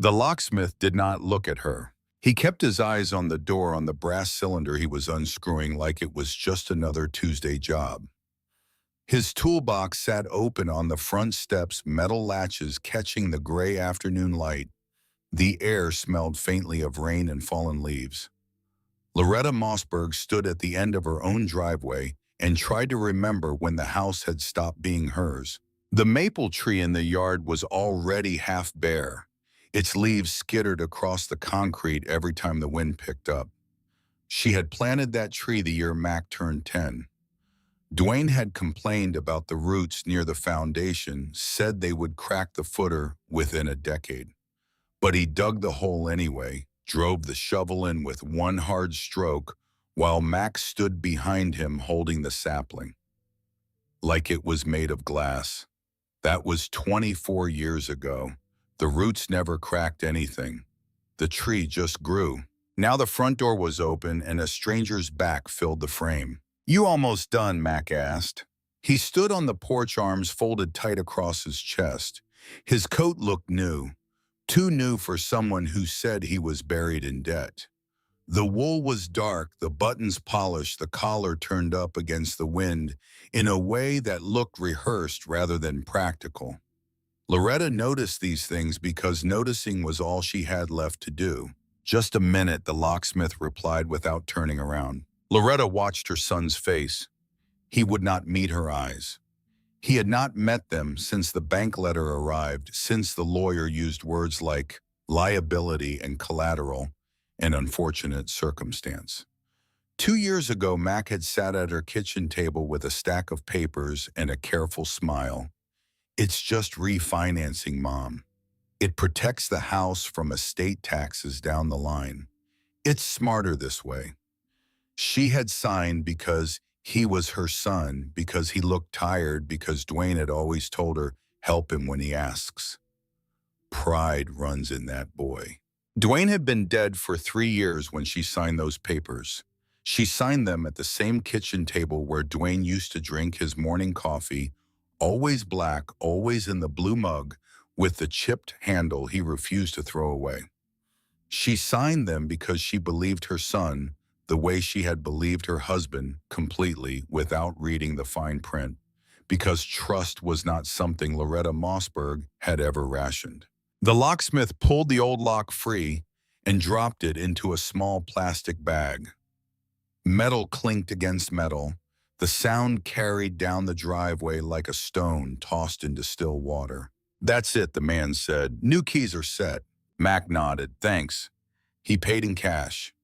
The locksmith did not look at her. He kept his eyes on the door on the brass cylinder he was unscrewing like it was just another Tuesday job. His toolbox sat open on the front steps, metal latches catching the gray afternoon light. The air smelled faintly of rain and fallen leaves. Loretta Mossberg stood at the end of her own driveway and tried to remember when the house had stopped being hers. The maple tree in the yard was already half bare. Its leaves skittered across the concrete every time the wind picked up. She had planted that tree the year Mac turned 10. Duane had complained about the roots near the foundation, said they would crack the footer within a decade. But he dug the hole anyway, drove the shovel in with one hard stroke, while Mac stood behind him holding the sapling. Like it was made of glass. That was 24 years ago. The roots never cracked anything. The tree just grew. Now the front door was open and a stranger's back filled the frame. "You almost done?" Mac asked. He stood on the porch, arms folded tight across his chest. His coat looked new, too new for someone who said he was buried in debt. The wool was dark, the buttons polished, the collar turned up against the wind in a way that looked rehearsed rather than practical. Loretta noticed these things because noticing was all she had left to do. "Just a minute," the locksmith replied without turning around. Loretta watched her son's face. He would not meet her eyes. He had not met them since the bank letter arrived, since the lawyer used words like liability and collateral, an unfortunate circumstance. 2 years ago, Mac had sat at her kitchen table with a stack of papers and a careful smile. "It's just refinancing, Mom. It protects the house from estate taxes down the line. It's smarter this way." She had signed because he was her son, because he looked tired, because Duane had always told her, "Help him when he asks." Pride runs in that boy. Duane had been dead for 3 years when she signed those papers. She signed them at the same kitchen table where Duane used to drink his morning coffee, always black, always in the blue mug, with the chipped handle he refused to throw away. She signed them because she believed her son the way she had believed her husband completely without reading the fine print, because trust was not something Loretta Mossberg had ever rationed. The locksmith pulled the old lock free and dropped it into a small plastic bag. Metal clinked against metal. The sound carried down the driveway like a stone tossed into still water. "That's it," the man said. "New keys are set." Mac nodded. "Thanks." He paid in cash.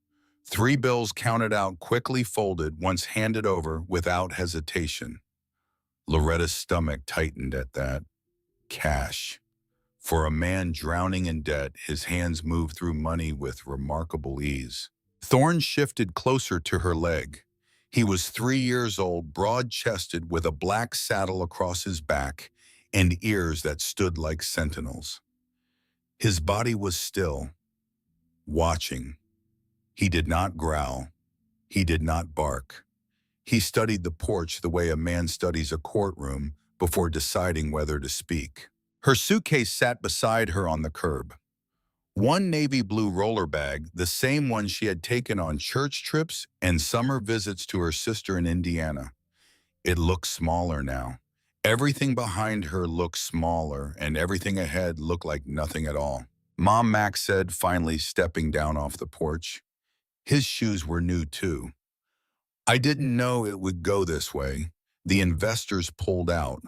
3 bills counted out, quickly folded, once handed over without hesitation. Loretta's stomach tightened at that. Cash. For a man drowning in debt, his hands moved through money with remarkable ease. Thorn shifted closer to her leg. He was 3 years old, broad-chested, with a black saddle across his back and ears that stood like sentinels. His body was still, watching. He did not growl. He did not bark. He studied the porch the way a man studies a courtroom before deciding whether to speak. Her suitcase sat beside her on the curb. One navy blue roller bag, the same one she had taken on church trips and summer visits to her sister in Indiana. It looked smaller now. Everything behind her looked smaller, and everything ahead looked like nothing at all. "Mom," Mac said, finally stepping down off the porch. His shoes were new too. "I didn't know it would go this way." The investors pulled out.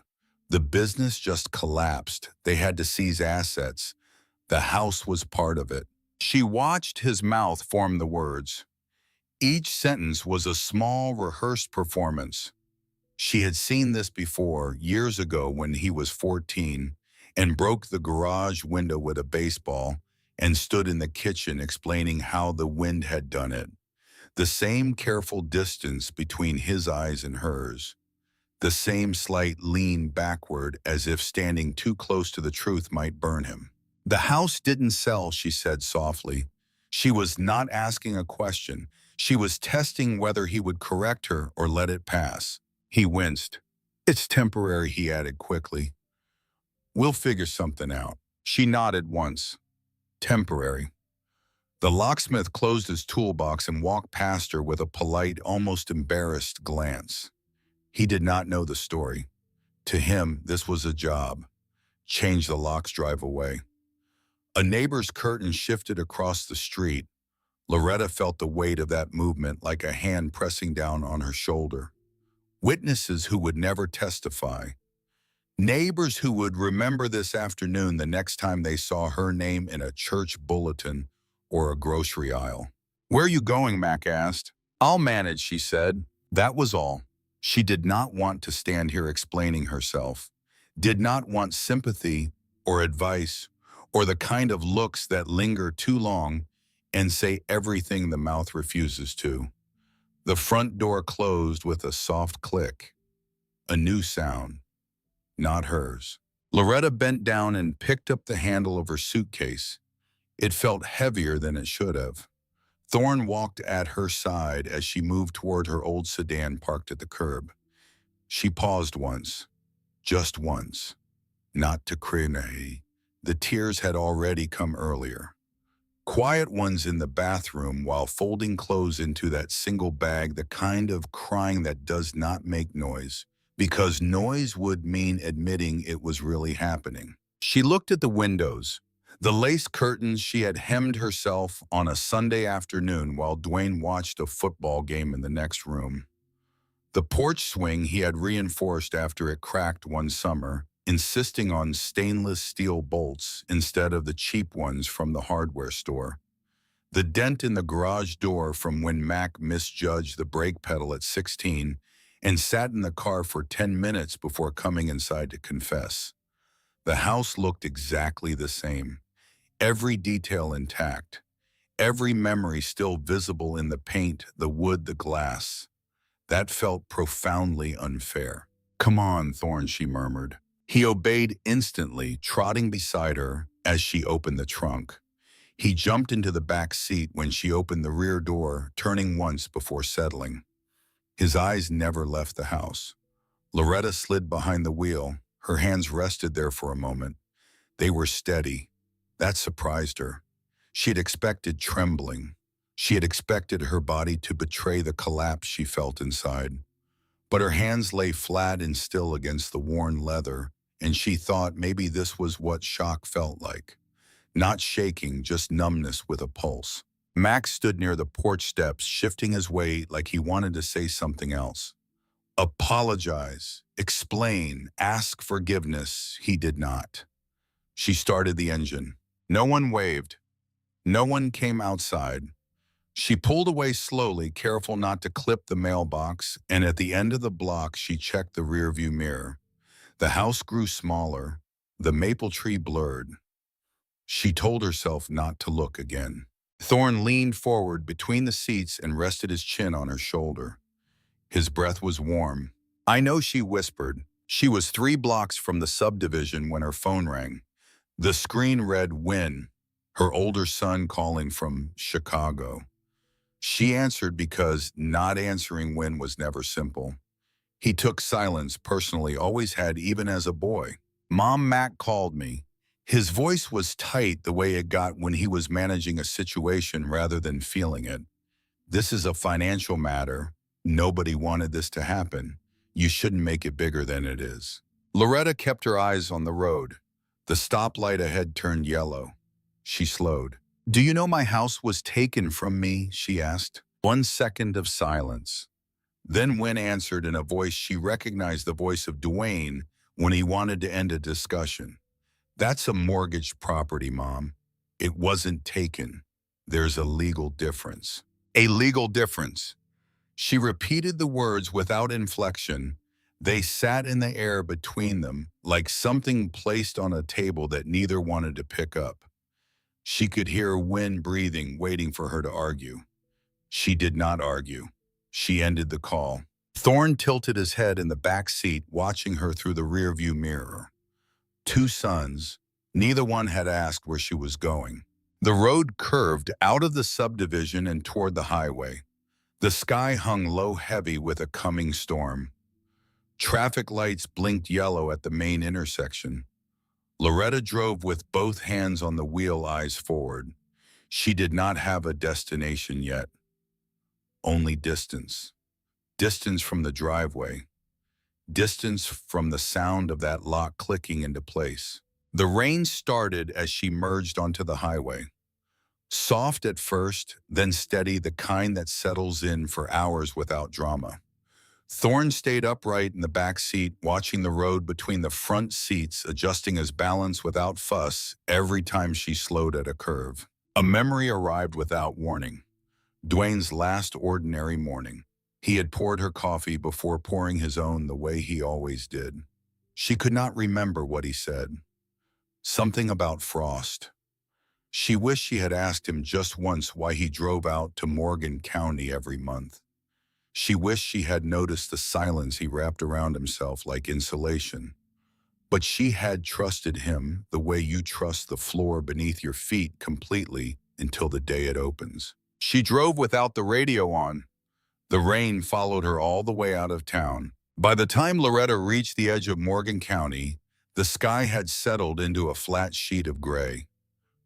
The business just collapsed. They had to seize assets. The house was part of it. She watched his mouth form the words. Each sentence was a small, rehearsed performance. She had seen this before, years ago when he was 14, and broke the garage window with a baseball and stood in the kitchen explaining how the wind had done it. The same careful distance between his eyes and hers. The same slight lean backward as if standing too close to the truth might burn him. "The house didn't sell," she said softly. She was not asking a question. She was testing whether he would correct her or let it pass. He winced. "It's temporary," he added quickly. "We'll figure something out." She nodded once. Temporary. The locksmith closed his toolbox and walked past her with a polite, almost embarrassed glance. He did not know the story. To him, this was a job. Change the locks, drive away. A neighbor's curtain shifted across the street. Loretta felt the weight of that movement like a hand pressing down on her shoulder. Witnesses who would never testify. Neighbors who would remember this afternoon the next time they saw her name in a church bulletin or a grocery aisle. "Where are you going?" Mac asked. "I'll manage," she said. That was all. She did not want to stand here explaining herself, did not want sympathy or advice or the kind of looks that linger too long and say everything the mouth refuses to. The front door closed with a soft click. A new sound, not hers. Loretta bent down and picked up the handle of her suitcase. It felt heavier than it should have. Thorn walked at her side as she moved toward her old sedan parked at the curb. She paused once, just once, not to cry. The tears had already come earlier. Quiet ones in the bathroom while folding clothes into that single bag, the kind of crying that does not make noise, because noise would mean admitting it was really happening. She looked at the windows, the lace curtains she had hemmed herself on a Sunday afternoon while Duane watched a football game in the next room. The porch swing he had reinforced after it cracked one summer, insisting on stainless steel bolts instead of the cheap ones from the hardware store. The dent in the garage door from when Mac misjudged the brake pedal at 16 and sat in the car for 10 minutes before coming inside to confess. The house looked exactly the same. Every detail intact. Every memory still visible in the paint, the wood, the glass. That felt profoundly unfair. "Come on, Thorn," she murmured. He obeyed instantly, trotting beside her as she opened the trunk. He jumped into the back seat when she opened the rear door, turning once before settling. His eyes never left the house. Loretta slid behind the wheel. Her hands rested there for a moment. They were steady. That surprised her. She had expected trembling. She had expected her body to betray the collapse she felt inside. But her hands lay flat and still against the worn leather, and she thought maybe this was what shock felt like. Not shaking, just numbness with a pulse. Max stood near the porch steps, shifting his weight like he wanted to say something else. Apologize, explain, ask forgiveness. He did not. She started the engine. No one waved. No one came outside. She pulled away slowly, careful not to clip the mailbox, and at the end of the block, she checked the rearview mirror. The house grew smaller, the maple tree blurred. She told herself not to look again. Thorn leaned forward between the seats and rested his chin on her shoulder. His breath was warm. "I know," she whispered. She was 3 blocks from the subdivision when her phone rang. The screen read Win, her older son calling from Chicago. She answered because not answering Win was never simple. He took silence personally, always had, even as a boy. "Mom, Mac called me." His voice was tight the way it got when he was managing a situation rather than feeling it. "This is a financial matter. Nobody wanted this to happen. You shouldn't make it bigger than it is." Loretta kept her eyes on the road. The stoplight ahead turned yellow. She slowed. "Do you know my house was taken from me?" she asked. 1 second of silence. Then Wynn answered in a voice she recognized, the voice of Duane when he wanted to end a discussion. "That's a mortgaged property, Mom. It wasn't taken. There's a legal difference." A legal difference. She repeated the words without inflection. They sat in the air between them, like something placed on a table that neither wanted to pick up. She could hear Wynn breathing, waiting for her to argue. She did not argue. She ended the call. Thorn tilted his head in the back seat, watching her through the rearview mirror. 2 sons. Neither one had asked where she was going. The road curved out of the subdivision and toward the highway. The sky hung low, heavy with a coming storm. Traffic lights blinked yellow at the main intersection. Loretta drove with both hands on the wheel, eyes forward. She did not have a destination yet, only distance. Distance from the driveway, distance from the sound of that lock clicking into place. The rain started as she merged onto the highway. Soft at first, then steady, the kind that settles in for hours without drama. Thorn stayed upright in the back seat, watching the road between the front seats, adjusting his balance without fuss every time she slowed at a curve. A memory arrived without warning. Duane's last ordinary morning. He had poured her coffee before pouring his own the way he always did. She could not remember what he said. Something about frost. She wished she had asked him just once why he drove out to Morgan County every month. She wished she had noticed the silence he wrapped around himself like insulation. But she had trusted him the way you trust the floor beneath your feet completely until the day it opens. She drove without the radio on. The rain followed her all the way out of town. By the time Loretta reached the edge of Morgan County, the sky had settled into a flat sheet of gray.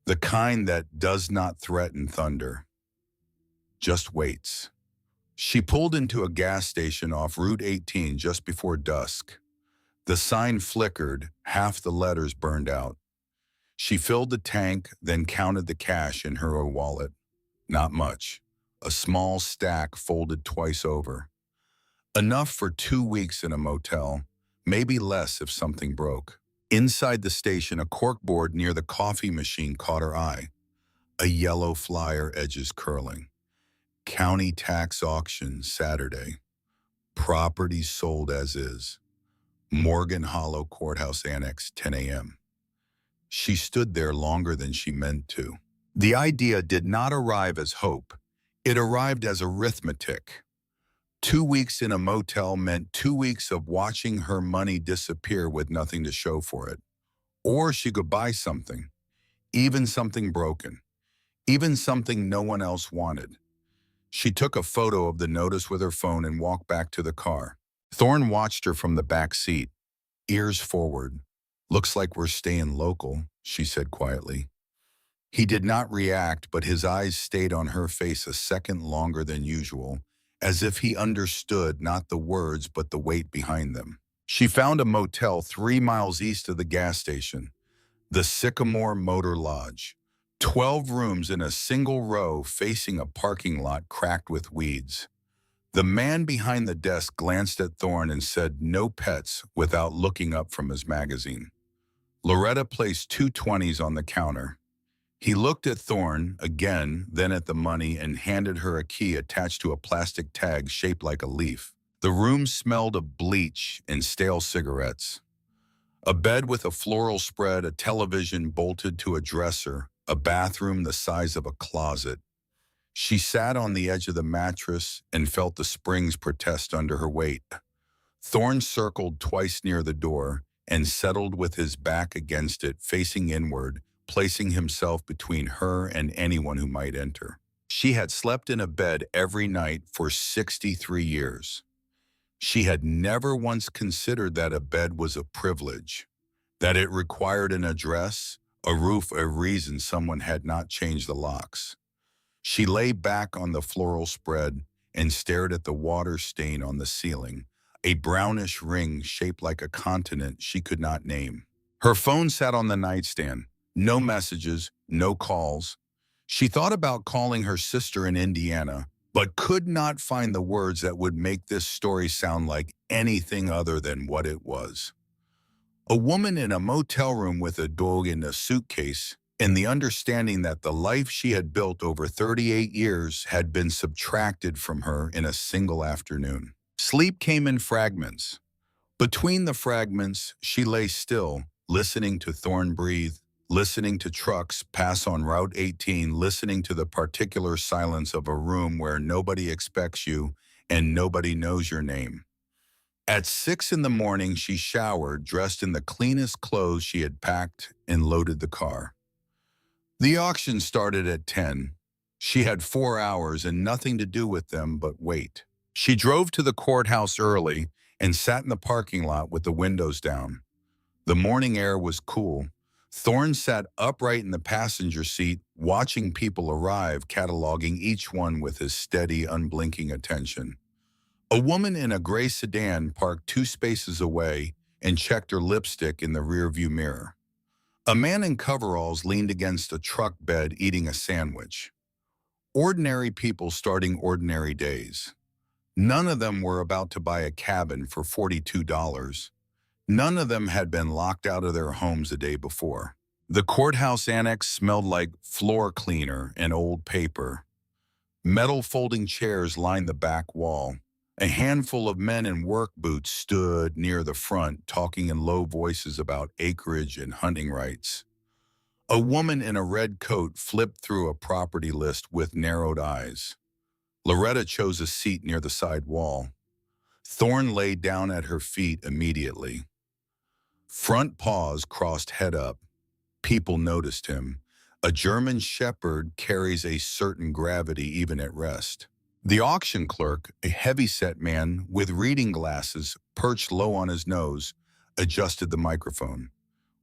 The kind that does not threaten thunder, just waits. She pulled into a gas station off Route 18 just before dusk. The sign flickered, half the letters burned out. She filled the tank, then counted the cash in her wallet. Not much. A small stack folded twice over. Enough for 2 weeks in a motel, maybe less if something broke. Inside the station, a corkboard near the coffee machine caught her eye. A yellow flyer, edges curling. County tax auction Saturday. Properties sold as is. Morgan Hollow Courthouse Annex, 10 a.m. She stood there longer than she meant to. The idea did not arrive as hope. It arrived as arithmetic. 2 weeks in a motel meant 2 weeks of watching her money disappear with nothing to show for it. Or she could buy something, even something broken, even something no one else wanted. She took a photo of the notice with her phone and walked back to the car. Thorn watched her from the back seat, ears forward. "Looks like we're staying local," she said quietly. He did not react, but his eyes stayed on her face a second longer than usual, as if he understood not the words but the weight behind them. She found a motel 3 miles east of the gas station, the Sycamore Motor Lodge. 12 rooms in a single row facing a parking lot cracked with weeds. The man behind the desk glanced at Thorn and said, "No pets," without looking up from his magazine. Loretta placed 2 20s on the counter. He looked at Thorn again, then at the money, and handed her a key attached to a plastic tag shaped like a leaf. The room smelled of bleach and stale cigarettes. A bed with a floral spread, a television bolted to a dresser, a bathroom the size of a closet. She sat on the edge of the mattress and felt the springs protest under her weight. Thorn circled twice near the door and settled with his back against it, facing inward, placing himself between her and anyone who might enter. She had slept in a bed every night for 63 years. She had never once considered that a bed was a privilege, that it required an address, a roof, a reason someone had not changed the locks. She lay back on the floral spread and stared at the water stain on the ceiling, a brownish ring shaped like a continent she could not name. Her phone sat on the nightstand. No messages, no calls. She thought about calling her sister in Indiana, but could not find the words that would make this story sound like anything other than what it was. A woman in a motel room with a dog in a suitcase, and the understanding that the life she had built over 38 years had been subtracted from her in a single afternoon. Sleep came in fragments. Between the fragments, she lay still, listening to Thorn breathe, listening to trucks pass on Route 18, listening to the particular silence of a room where nobody expects you and nobody knows your name. At 6 in the morning, she showered, dressed in the cleanest clothes she had packed, and loaded the car. The auction started at 10. She had 4 hours and nothing to do with them but wait. She drove to the courthouse early and sat in the parking lot with the windows down. The morning air was cool. Thorn sat upright in the passenger seat, watching people arrive, cataloging each one with his steady, unblinking attention. A woman in a gray sedan parked 2 spaces away and checked her lipstick in the rearview mirror. A man in coveralls leaned against a truck bed eating a sandwich. Ordinary people starting ordinary days. None of them were about to buy a cabin for $42. None of them had been locked out of their homes the day before. The courthouse annex smelled like floor cleaner and old paper. Metal folding chairs lined the back wall. A handful of men in work boots stood near the front, talking in low voices about acreage and hunting rights. A woman in a red coat flipped through a property list with narrowed eyes. Loretta chose a seat near the side wall. Thorn lay down at her feet immediately. Front paws crossed head up. People noticed him. A German Shepherd carries a certain gravity even at rest. The auction clerk, a heavy-set man with reading glasses perched low on his nose, adjusted the microphone.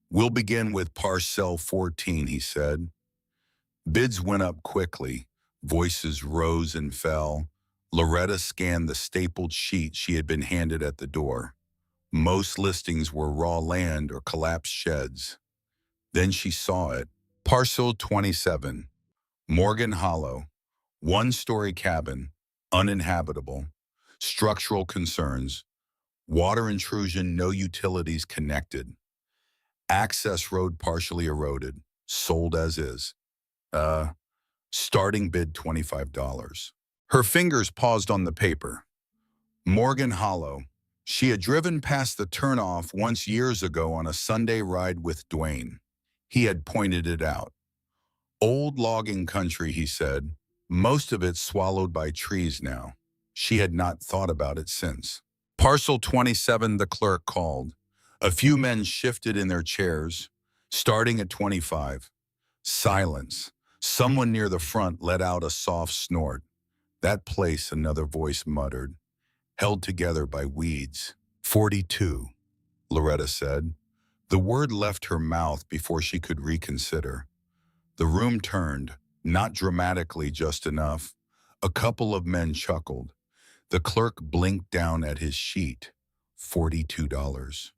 "We'll begin with parcel 14, he said. Bids went up quickly. Voices rose and fell. Loretta scanned the stapled sheet she had been handed at the door. Most listings were raw land or collapsed sheds. Then she saw it. Parcel 27, Morgan Hollow, 1-story cabin, uninhabitable, structural concerns, water intrusion, no utilities connected. Access road partially eroded, sold as is. Starting bid $25. Her fingers paused on the paper. Morgan Hollow. She had driven past the turnoff once years ago on a Sunday ride with Duane. He had pointed it out. Old logging country, he said, most of it swallowed by trees now. She had not thought about it since. Parcel 27, the clerk called. A few men shifted in their chairs, starting at 25. Silence. Someone near the front let out a soft snort. That place, another voice muttered, held together by weeds. 42, Loretta said. The word left her mouth before she could reconsider. The room turned, not dramatically, just enough. A couple of men chuckled. The clerk blinked down at his sheet. $42.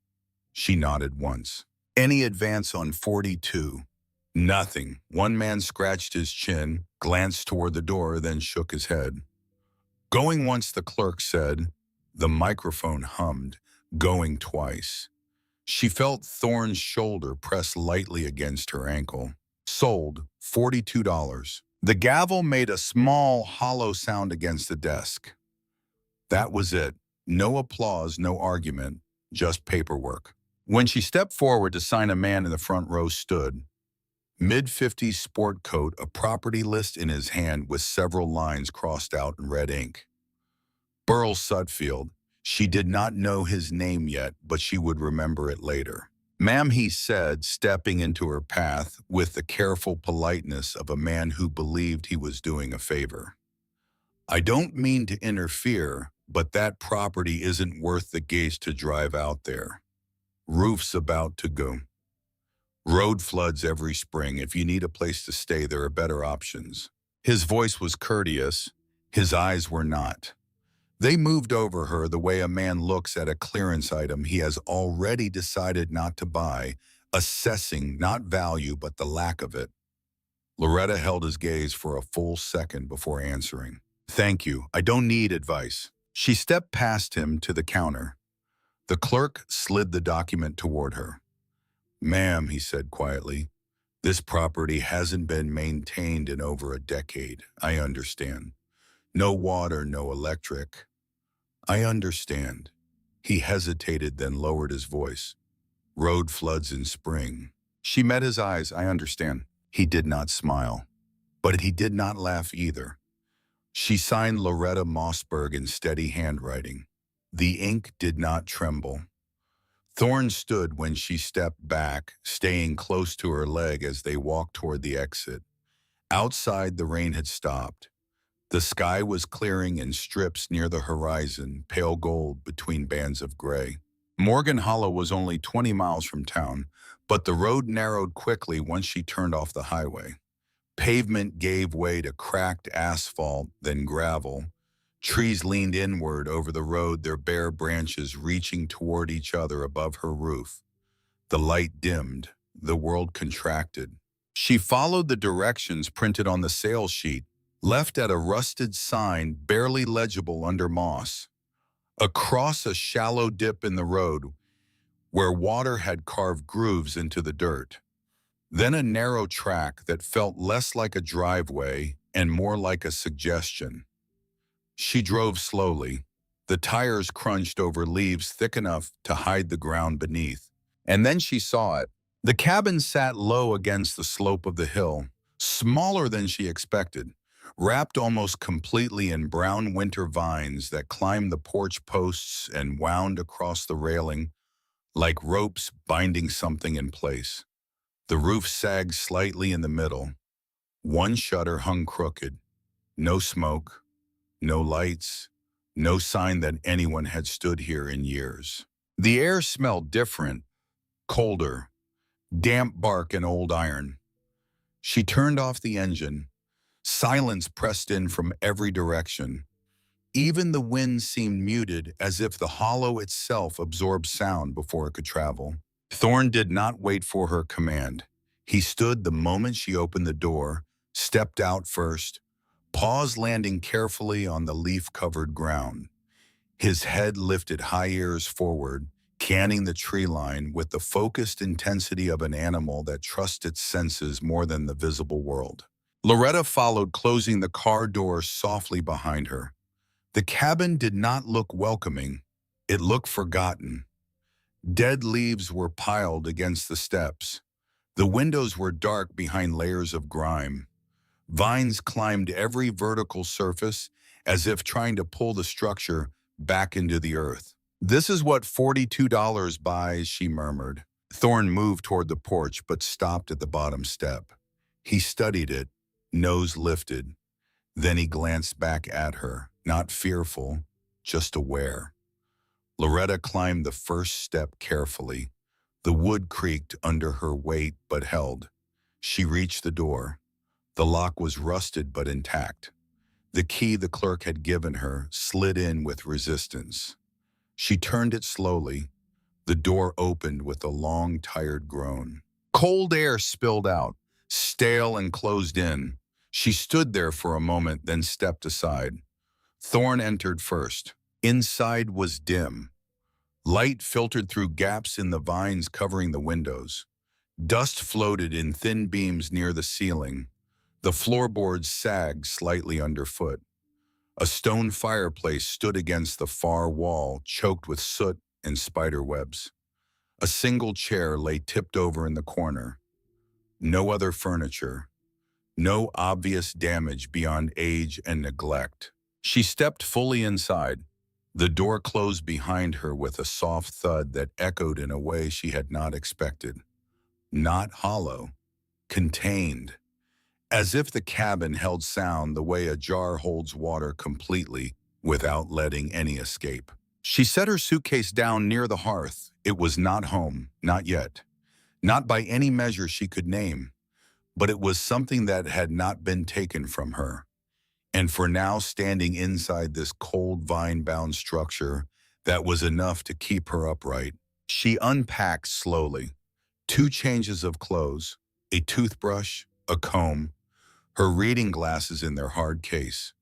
She nodded once. Any advance on 42? Nothing. One man scratched his chin, glanced toward the door, then shook his head. Going once, the clerk said. The microphone hummed, going twice. She felt Thorn's shoulder press lightly against her ankle. Sold, $42. The gavel made a small, hollow sound against the desk. That was it. No applause, no argument, just paperwork. When she stepped forward to sign, a man in the front row stood. Mid-50s sport coat, a property list in his hand with several lines crossed out in red ink. Burl Sutfield. She did not know his name yet, but she would remember it later. Ma'am, he said, stepping into her path with the careful politeness of a man who believed he was doing a favor. I don't mean to interfere, but that property isn't worth the gas to drive out there. Roof's about to go. Road floods every spring. If you need a place to stay, there are better options. His voice was courteous. His eyes were not. They moved over her the way a man looks at a clearance item he has already decided not to buy, assessing not value but the lack of it. Loretta held his gaze for a full second before answering. Thank you. I don't need advice. She stepped past him to the counter. The clerk slid the document toward her. Ma'am, he said quietly, this property hasn't been maintained in over a decade. I understand. No water, no electric. I understand. He hesitated, then lowered his voice. Road floods in spring. She met his eyes. I understand. He did not smile. But he did not laugh either. She signed Loretta Mossberg in steady handwriting. The ink did not tremble. Thorn stood when she stepped back, staying close to her leg as they walked toward the exit. Outside, the rain had stopped. The sky was clearing in strips near the horizon, pale gold between bands of gray. Morgan Hollow was only 20 miles from town, But the road narrowed quickly once she turned off the highway. Pavement gave way to cracked asphalt, then gravel. Trees leaned inward over the road, their bare branches reaching toward each other above her roof. The light dimmed. The world contracted. She followed the directions printed on the sales sheet, left at a rusted sign barely legible under moss. Across a shallow dip in the road where water had carved grooves into the dirt. Then a narrow track that felt less like a driveway and more like a suggestion. She drove slowly. The tires crunched over leaves thick enough to hide the ground beneath. And then she saw it. The cabin sat low against the slope of the hill, smaller than she expected, wrapped almost completely in brown winter vines that climbed the porch posts and wound across the railing like ropes binding something in place. The roof sagged slightly in the middle. One shutter hung crooked. No smoke, no lights, no sign that anyone had stood here in years. The air smelled different, colder, damp bark and old iron. She turned off the engine. Silence pressed in from every direction. Even the wind seemed muted, as if the hollow itself absorbed sound before it could travel. Thorn did not wait for her command. He stood the moment she opened the door, stepped out first, paused, landing carefully on the leaf-covered ground. His head lifted, high ears forward, canning the tree line with the focused intensity of an animal that trusts its senses more than the visible world. Loretta followed, closing the car door softly behind her. The cabin did not look welcoming. It looked forgotten. Dead leaves were piled against the steps. The windows were dark behind layers of grime. Vines climbed every vertical surface, as if trying to pull the structure back into the earth. "This is what $42 buys," she murmured. Thorn moved toward the porch, but stopped at the bottom step. He studied it, nose lifted. Then he glanced back at her, not fearful, just aware. Loretta climbed the first step carefully. The wood creaked under her weight, but held. She reached the door. The lock was rusted but intact. The key the clerk had given her slid in with resistance. She turned it slowly. The door opened with a long, tired groan. Cold air spilled out, stale and closed in. She stood there for a moment, then stepped aside. Thorn entered first. Inside was dim. Light filtered through gaps in the vines covering the windows. Dust floated in thin beams near the ceiling. The floorboards sagged slightly underfoot. A stone fireplace stood against the far wall, choked with soot and spider webs. A single chair lay tipped over in the corner. No other furniture. No obvious damage beyond age and neglect. She stepped fully inside. The door closed behind her with a soft thud that echoed in a way she had not expected. Not hollow, contained, as if the cabin held sound the way a jar holds water completely without letting any escape. She set her suitcase down near the hearth. It was not home, not yet. Not by any measure she could name, but it was something that had not been taken from her. And for now, standing inside this cold vine-bound structure, that was enough to keep her upright. She unpacked slowly. 2 changes of clothes, a toothbrush, a comb, her reading glasses in their hard case.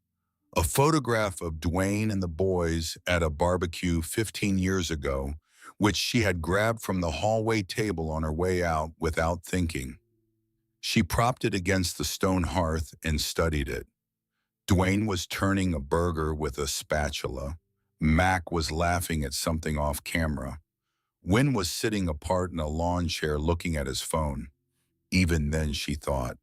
A photograph of Duane and the boys at a barbecue 15 years ago, which she had grabbed from the hallway table on her way out without thinking. She propped it against the stone hearth and studied it. Duane was turning a burger with a spatula. Mac was laughing at something off camera. Wynn was sitting apart in a lawn chair looking at his phone. Even then, she thought.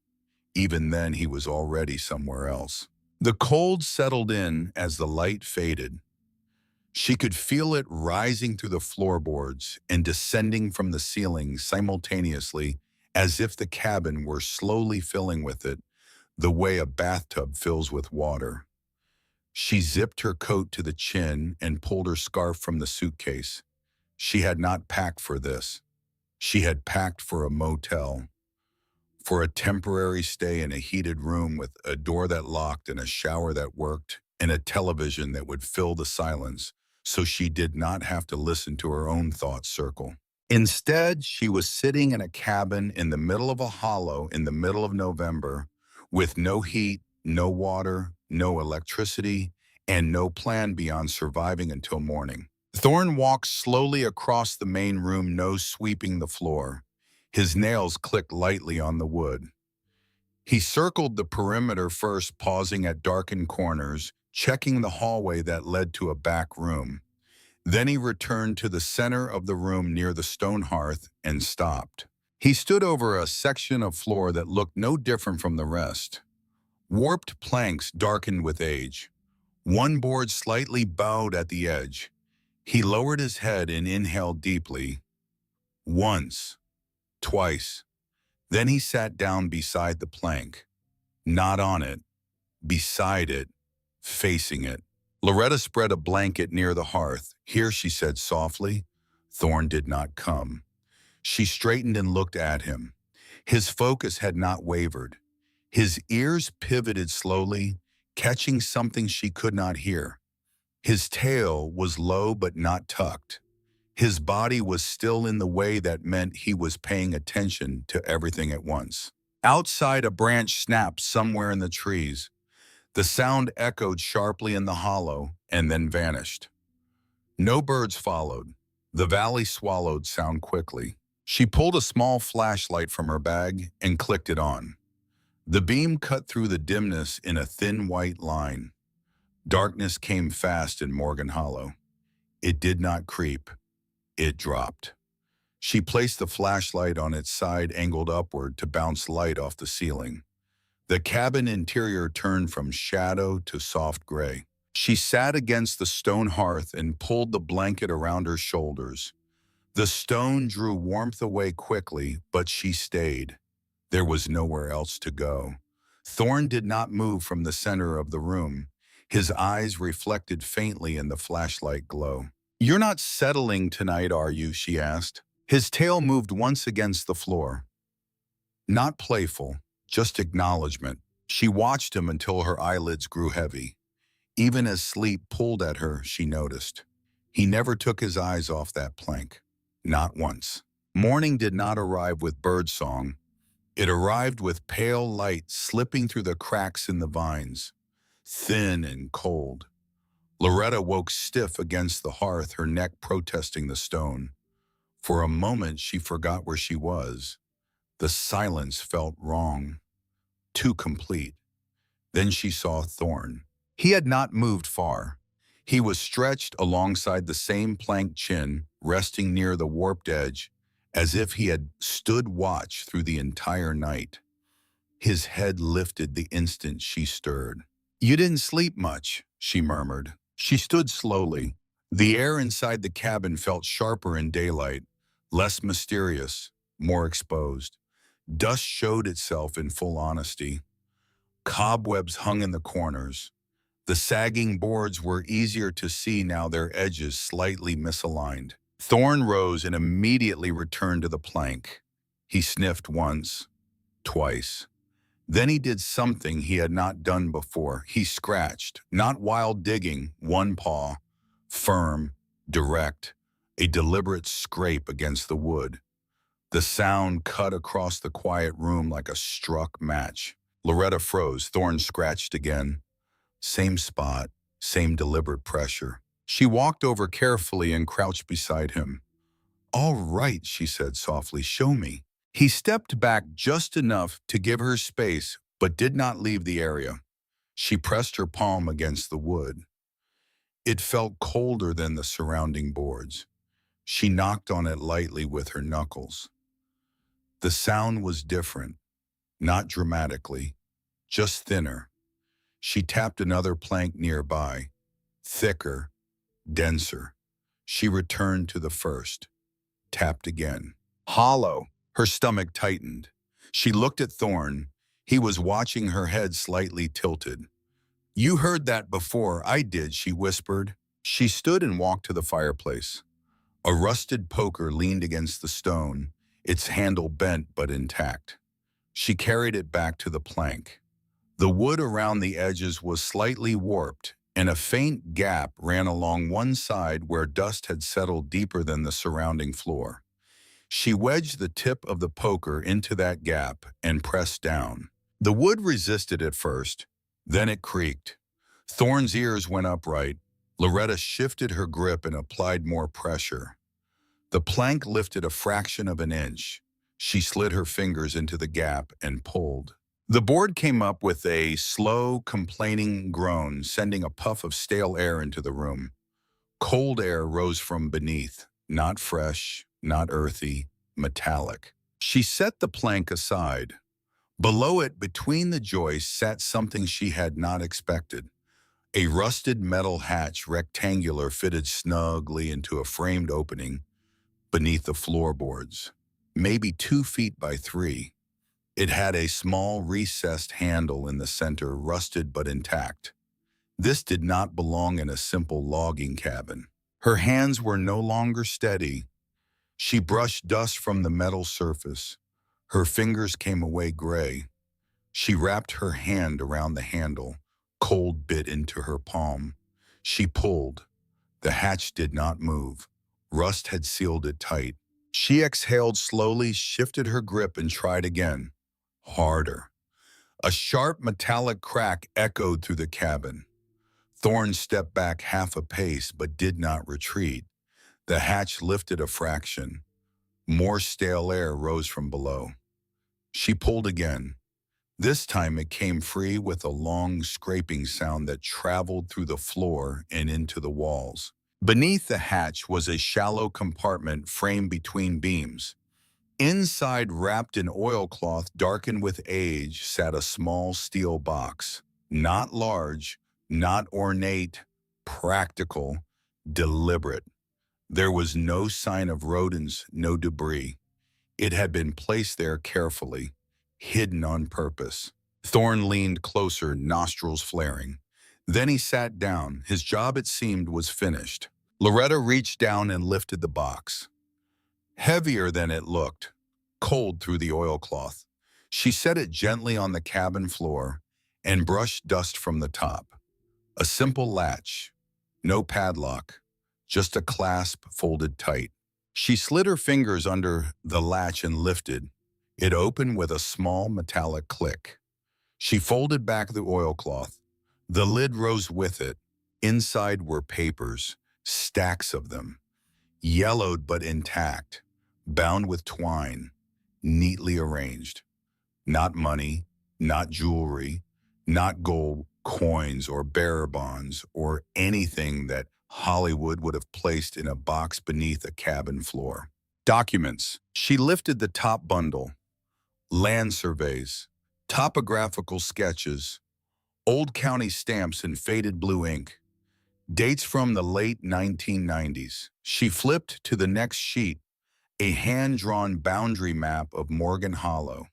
Even then, he was already somewhere else. The cold settled in as the light faded. She could feel it rising through the floorboards and descending from the ceiling simultaneously, as if the cabin were slowly filling with it, the way a bathtub fills with water. She zipped her coat to the chin and pulled her scarf from the suitcase. She had not packed for this. She had packed for a motel, for a temporary stay in a heated room with a door that locked and a shower that worked and a television that would fill the silence so she did not have to listen to her own thoughts circle. Instead, she was sitting in a cabin in the middle of a hollow in the middle of November with no heat, no water, no electricity, and no plan beyond surviving until morning. Thorn walked slowly across the main room, nose sweeping the floor. His nails clicked lightly on the wood. He circled the perimeter first, pausing at darkened corners, checking the hallway that led to a back room. Then he returned to the center of the room near the stone hearth and stopped. He stood over a section of floor that looked no different from the rest. Warped planks darkened with age. One board slightly bowed at the edge. He lowered his head and inhaled deeply. Once, twice. Then he sat down beside the plank. Not on it, beside it, facing it. Loretta spread a blanket near the hearth. Here, she said softly. Thorn did not come. She straightened and looked at him. His focus had not wavered. His ears pivoted slowly, catching something she could not hear. His tail was low but not tucked. His body was still in the way that meant he was paying attention to everything at once. Outside, a branch snapped somewhere in the trees. The sound echoed sharply in the hollow and then vanished. No birds followed. The valley swallowed sound quickly. She pulled a small flashlight from her bag and clicked it on. The beam cut through the dimness in a thin white line. Darkness came fast in Morgan Hollow. It did not creep. It dropped. She placed the flashlight on its side, angled upward to bounce light off the ceiling. The cabin interior turned from shadow to soft gray. She sat against the stone hearth and pulled the blanket around her shoulders. The stone drew warmth away quickly, but she stayed. There was nowhere else to go. Thorn did not move from the center of the room. His eyes reflected faintly in the flashlight glow. "You're not settling tonight, are you?" she asked. His tail moved once against the floor. Not playful, just acknowledgement. She watched him until her eyelids grew heavy. Even as sleep pulled at her, she noticed. He never took his eyes off that plank. Not once. Morning did not arrive with birdsong. It arrived with pale light slipping through the cracks in the vines, thin and cold. Loretta woke stiff against the hearth, her neck protesting the stone. For a moment, she forgot where she was. The silence felt wrong, too complete. Then she saw Thorn. He had not moved far. He was stretched alongside the same plank chin, resting near the warped edge, as if he had stood watch through the entire night. His head lifted the instant she stirred. "You didn't sleep much," she murmured. She stood slowly. The air inside the cabin felt sharper in daylight, less mysterious, more exposed. Dust showed itself in full honesty. Cobwebs hung in the corners. The sagging boards were easier to see now, their edges slightly misaligned. Thorn rose and immediately returned to the plank. He sniffed once, twice. Then he did something he had not done before. He scratched, not while digging, one paw, firm, direct, a deliberate scrape against the wood. The sound cut across the quiet room like a struck match. Loretta froze. Thorn scratched again. Same spot, same deliberate pressure. She walked over carefully and crouched beside him. "All right," she said softly, "show me." He stepped back just enough to give her space, but did not leave the area. She pressed her palm against the wood. It felt colder than the surrounding boards. She knocked on it lightly with her knuckles. The sound was different, not dramatically, just thinner. She tapped another plank nearby, thicker, denser. She returned to the first, tapped again. Hollow. Her stomach tightened. She looked at Thorn. He was watching, her head slightly tilted. "You heard that before." "I did," she whispered. She stood and walked to the fireplace. A rusted poker leaned against the stone, its handle bent but intact. She carried it back to the plank. The wood around the edges was slightly warped, and a faint gap ran along one side where dust had settled deeper than the surrounding floor. She wedged the tip of the poker into that gap and pressed down. The wood resisted at first, then it creaked. Thorn's ears went upright. Loretta shifted her grip and applied more pressure. The plank lifted a fraction of an inch. She slid her fingers into the gap and pulled. The board came up with a slow, complaining groan, sending a puff of stale air into the room. Cold air rose from beneath, not fresh, not earthy, metallic. She set the plank aside. Below it, between the joists, sat something she had not expected. A rusted metal hatch, rectangular, fitted snugly into a framed opening beneath the floorboards, maybe 2 feet by 3. It had a small, recessed handle in the center, rusted but intact. This did not belong in a simple logging cabin. Her hands were no longer steady. She brushed dust from the metal surface. Her fingers came away gray. She wrapped her hand around the handle, cold bit into her palm. She pulled. The hatch did not move. Rust had sealed it tight. She exhaled slowly, shifted her grip, and tried again. Harder. A sharp metallic crack echoed through the cabin. Thorn stepped back half a pace but did not retreat. The hatch lifted a fraction. More stale air rose from below. She pulled again. This time it came free with a long scraping sound that traveled through the floor and into the walls. Beneath the hatch was a shallow compartment framed between beams. Inside, wrapped in oilcloth darkened with age, sat a small steel box. Not large, not ornate, practical, deliberate. There was no sign of rodents, no debris. It had been placed there carefully, hidden on purpose. Thorn leaned closer, nostrils flaring. Then he sat down. His job, it seemed, was finished. Loretta reached down and lifted the box. Heavier than it looked, cold through the oilcloth. She set it gently on the cabin floor and brushed dust from the top. A simple latch, no padlock, just a clasp folded tight. She slid her fingers under the latch and lifted. It opened with a small metallic click. She folded back the oilcloth. The lid rose with it. Inside were papers, stacks of them, yellowed but intact, bound with twine, neatly arranged. Not money, not jewelry, not gold coins or bearer bonds or anything that Hollywood would have placed in a box beneath a cabin floor. Documents. She lifted the top bundle. Land surveys, topographical sketches, old county stamps in faded blue ink, dates from the late 1990s. She flipped to the next sheet, a hand-drawn boundary map of Morgan Hollow.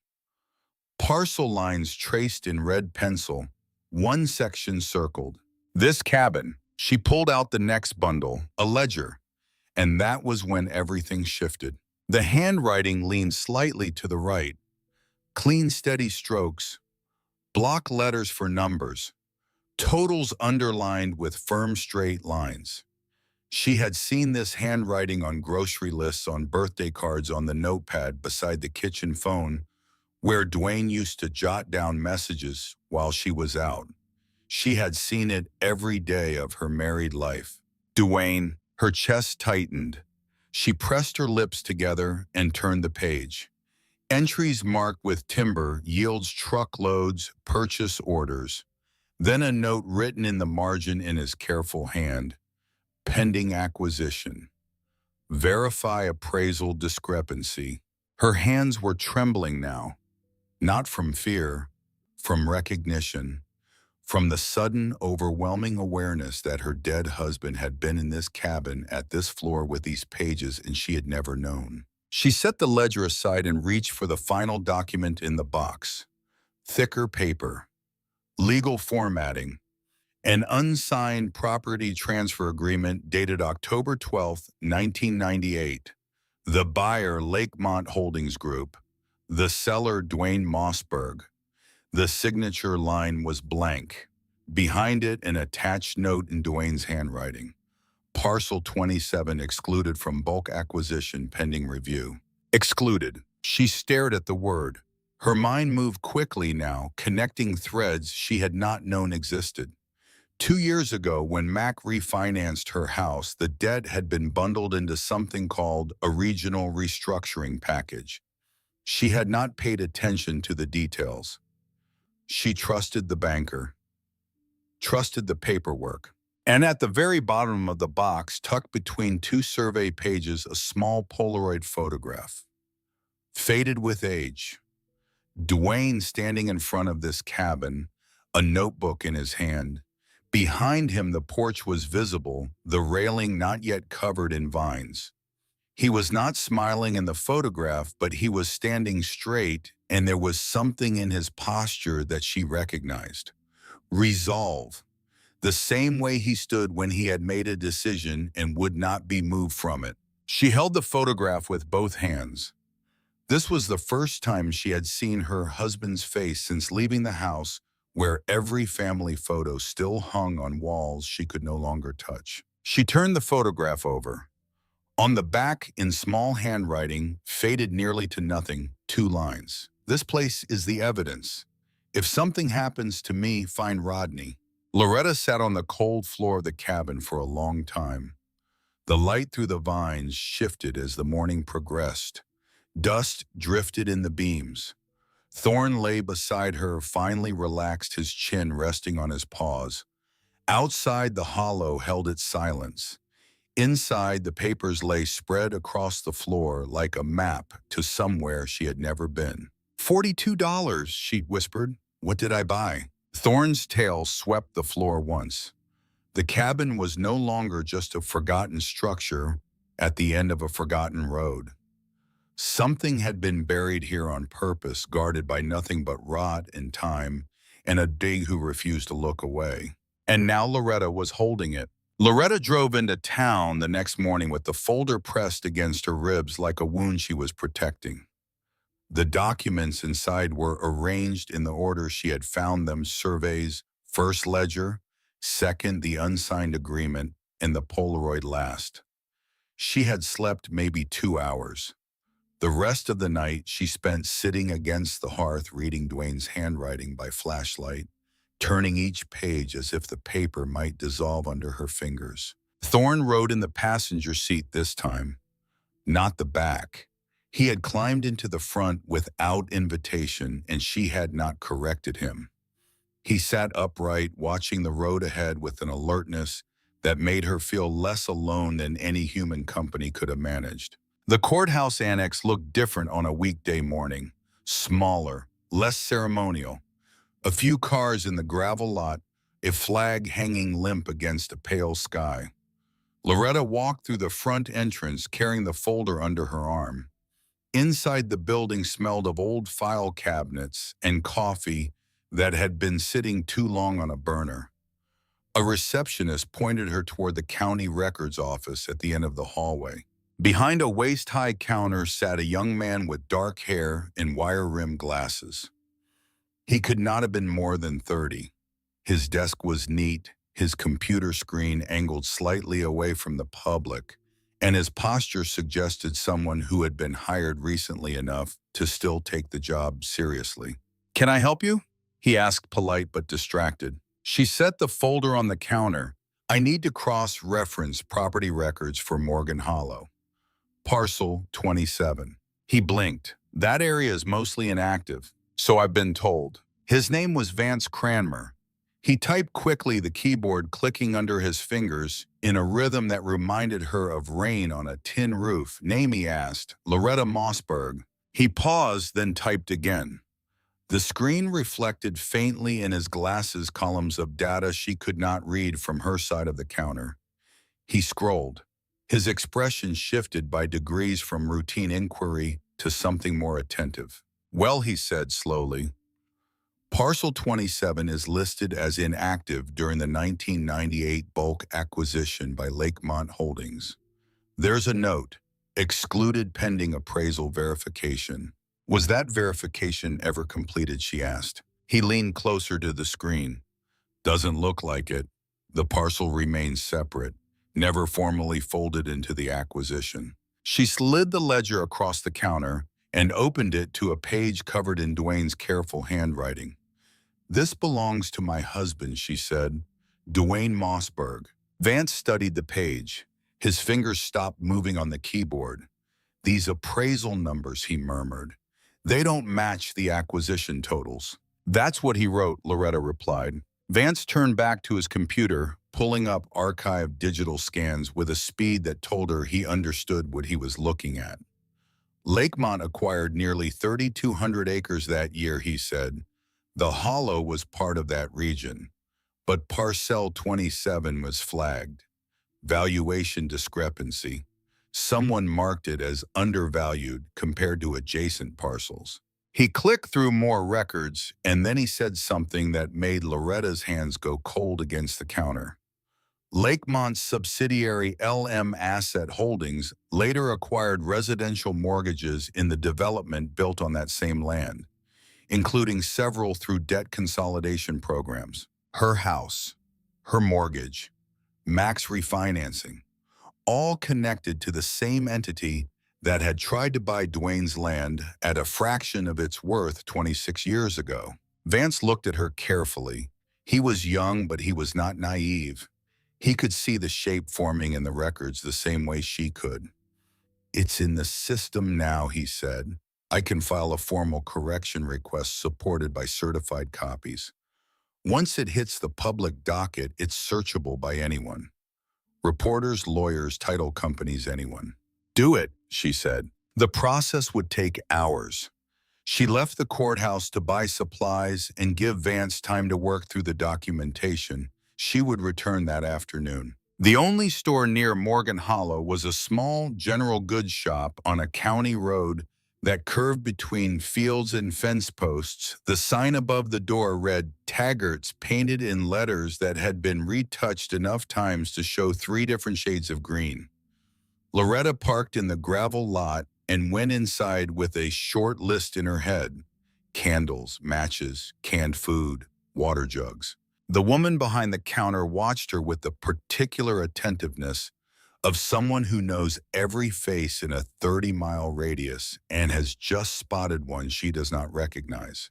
Parcel lines traced in red pencil, one section circled. This cabin. She pulled out the next bundle, a ledger, and that was when everything shifted. The handwriting leaned slightly to the right. Clean, steady strokes, block letters for numbers, totals underlined with firm, straight lines. She had seen this handwriting on grocery lists, on birthday cards, on the notepad beside the kitchen phone, where Duane used to jot down messages while she was out. She had seen it every day of her married life. Duane, her chest tightened. She pressed her lips together and turned the page. Entries marked with timber, yields truckloads, purchase orders. Then a note written in the margin in his careful hand. Pending acquisition. Verify appraisal discrepancy. Her hands were trembling now. Not from fear, from recognition. From the sudden, overwhelming awareness that her dead husband had been in this cabin at this floor with these pages and she had never known. She set the ledger aside and reached for the final document in the box. Thicker paper. Legal formatting. An unsigned property transfer agreement dated October 12, 1998. The buyer, Lakemont Holdings Group. The seller, Duane Mossberg. The signature line was blank. Behind it, an attached note in Duane's handwriting. Parcel 27 excluded from bulk acquisition pending review. Excluded. She stared at the word. Her mind moved quickly now, connecting threads she had not known existed. 2 years ago, when Mac refinanced her house, the debt had been bundled into something called a regional restructuring package. She had not paid attention to the details. She trusted the banker, trusted the paperwork. And at the very bottom of the box, tucked between two survey pages, a small Polaroid photograph. Faded with age. Duane standing in front of this cabin, a notebook in his hand. Behind him, the porch was visible, the railing not yet covered in vines. He was not smiling in the photograph, but he was standing straight, and there was something in his posture that she recognized. Resolve. The same way he stood when he had made a decision and would not be moved from it. She held the photograph with both hands. This was the first time she had seen her husband's face since leaving the house, where every family photo still hung on walls she could no longer touch. She turned the photograph over. On the back, in small handwriting, faded nearly to nothing, 2 lines. This place is the evidence. If something happens to me, find Rodney. Loretta sat on the cold floor of the cabin for a long time. The light through the vines shifted as the morning progressed. Dust drifted in the beams. Thorn lay beside her, finally relaxed, his chin resting on his paws. Outside, the hollow held its silence. Inside, the papers lay spread across the floor like a map to somewhere she had never been. $42, she whispered. What did I buy? Thorn's tail swept the floor once. The cabin was no longer just a forgotten structure at the end of a forgotten road. Something had been buried here on purpose, guarded by nothing but rot and time, and a dig who refused to look away. And now Loretta was holding it. Loretta drove into town the next morning with the folder pressed against her ribs like a wound she was protecting. The documents inside were arranged in the order she had found them: surveys, first ledger, second the unsigned agreement, and the Polaroid last. She had slept maybe 2 hours. The rest of the night she spent sitting against the hearth reading Duane's handwriting by flashlight, turning each page as if the paper might dissolve under her fingers. Thorn rode in the passenger seat this time, not the back. He had climbed into the front without invitation, and she had not corrected him. He sat upright, watching the road ahead with an alertness that made her feel less alone than any human company could have managed. The courthouse annex looked different on a weekday morning, smaller, less ceremonial. A few cars in the gravel lot, a flag hanging limp against a pale sky. Loretta walked through the front entrance, carrying the folder under her arm. Inside, the building smelled of old file cabinets and coffee that had been sitting too long on a burner. A receptionist pointed her toward the county records office at the end of the hallway. Behind a waist-high counter sat a young man with dark hair and wire-rimmed glasses. He could not have been more than 30. His desk was neat, his computer screen angled slightly away from the public, and his posture suggested someone who had been hired recently enough to still take the job seriously. "Can I help you?" he asked, polite but distracted. She set the folder on the counter. "I need to cross-reference property records for Morgan Hollow. Parcel 27. He blinked. "That area is mostly inactive, so I've been told." His name was Vance Cranmer. He typed quickly, the keyboard clicking under his fingers in a rhythm that reminded her of rain on a tin roof. "Name?" he asked. "Loretta Mossberg." He paused, then typed again. The screen reflected faintly in his glasses columns of data she could not read from her side of the counter. He scrolled. His expression shifted by degrees from routine inquiry to something more attentive. "Well," he said slowly, "Parcel 27 is listed as inactive during the 1998 bulk acquisition by Lakemont Holdings. There's a note, Excluded pending appraisal verification. Was that verification ever completed, she asked. He leaned closer to the screen. Doesn't look like it. The parcel remains separate, never formally folded into the acquisition. She slid the ledger across the counter and opened it to a page covered in Duane's careful handwriting. This belongs to my husband, she said. Duane Mossberg. Vance studied the page. His fingers stopped moving on the keyboard. These appraisal numbers, he murmured. They don't match the acquisition totals. That's what he wrote, Loretta replied. Vance turned back to his computer, pulling up archived digital scans with a speed that told her he understood what he was looking at. Lakemont acquired nearly 3,200 acres that year, he said. The Hollow was part of that region, but Parcel 27 was flagged. Valuation discrepancy. Someone marked it as undervalued compared to adjacent parcels. He clicked through more records, and then he said something that made Loretta's hands go cold against the counter. Lakemont's subsidiary LM Asset Holdings later acquired residential mortgages in the development built on that same land, including several through debt consolidation programs. Her house, her mortgage, Max refinancing, all connected to the same entity that had tried to buy Duane's land at a fraction of its worth 26 years ago. Vance looked at her carefully. He was young, but he was not naive. He could see the shape forming in the records the same way she could. It's in the system now, he said. I can file a formal correction request supported by certified copies. Once it hits the public docket, it's searchable by anyone. Reporters, lawyers, title companies, anyone. Do it, she said. The process would take hours. She left the courthouse to buy supplies and give Vance time to work through the documentation. She would return that afternoon. The only store near Morgan Hollow was a small general goods shop on a county road that curved between fields and fence posts. The sign above the door read Taggart's, painted in letters that had been retouched enough times to show 3 different shades of green. Loretta parked in the gravel lot and went inside with a short list in her head. Candles, matches, canned food, water jugs. The woman behind the counter watched her with the particular attentiveness of someone who knows every face in a 30-mile radius and has just spotted one she does not recognize.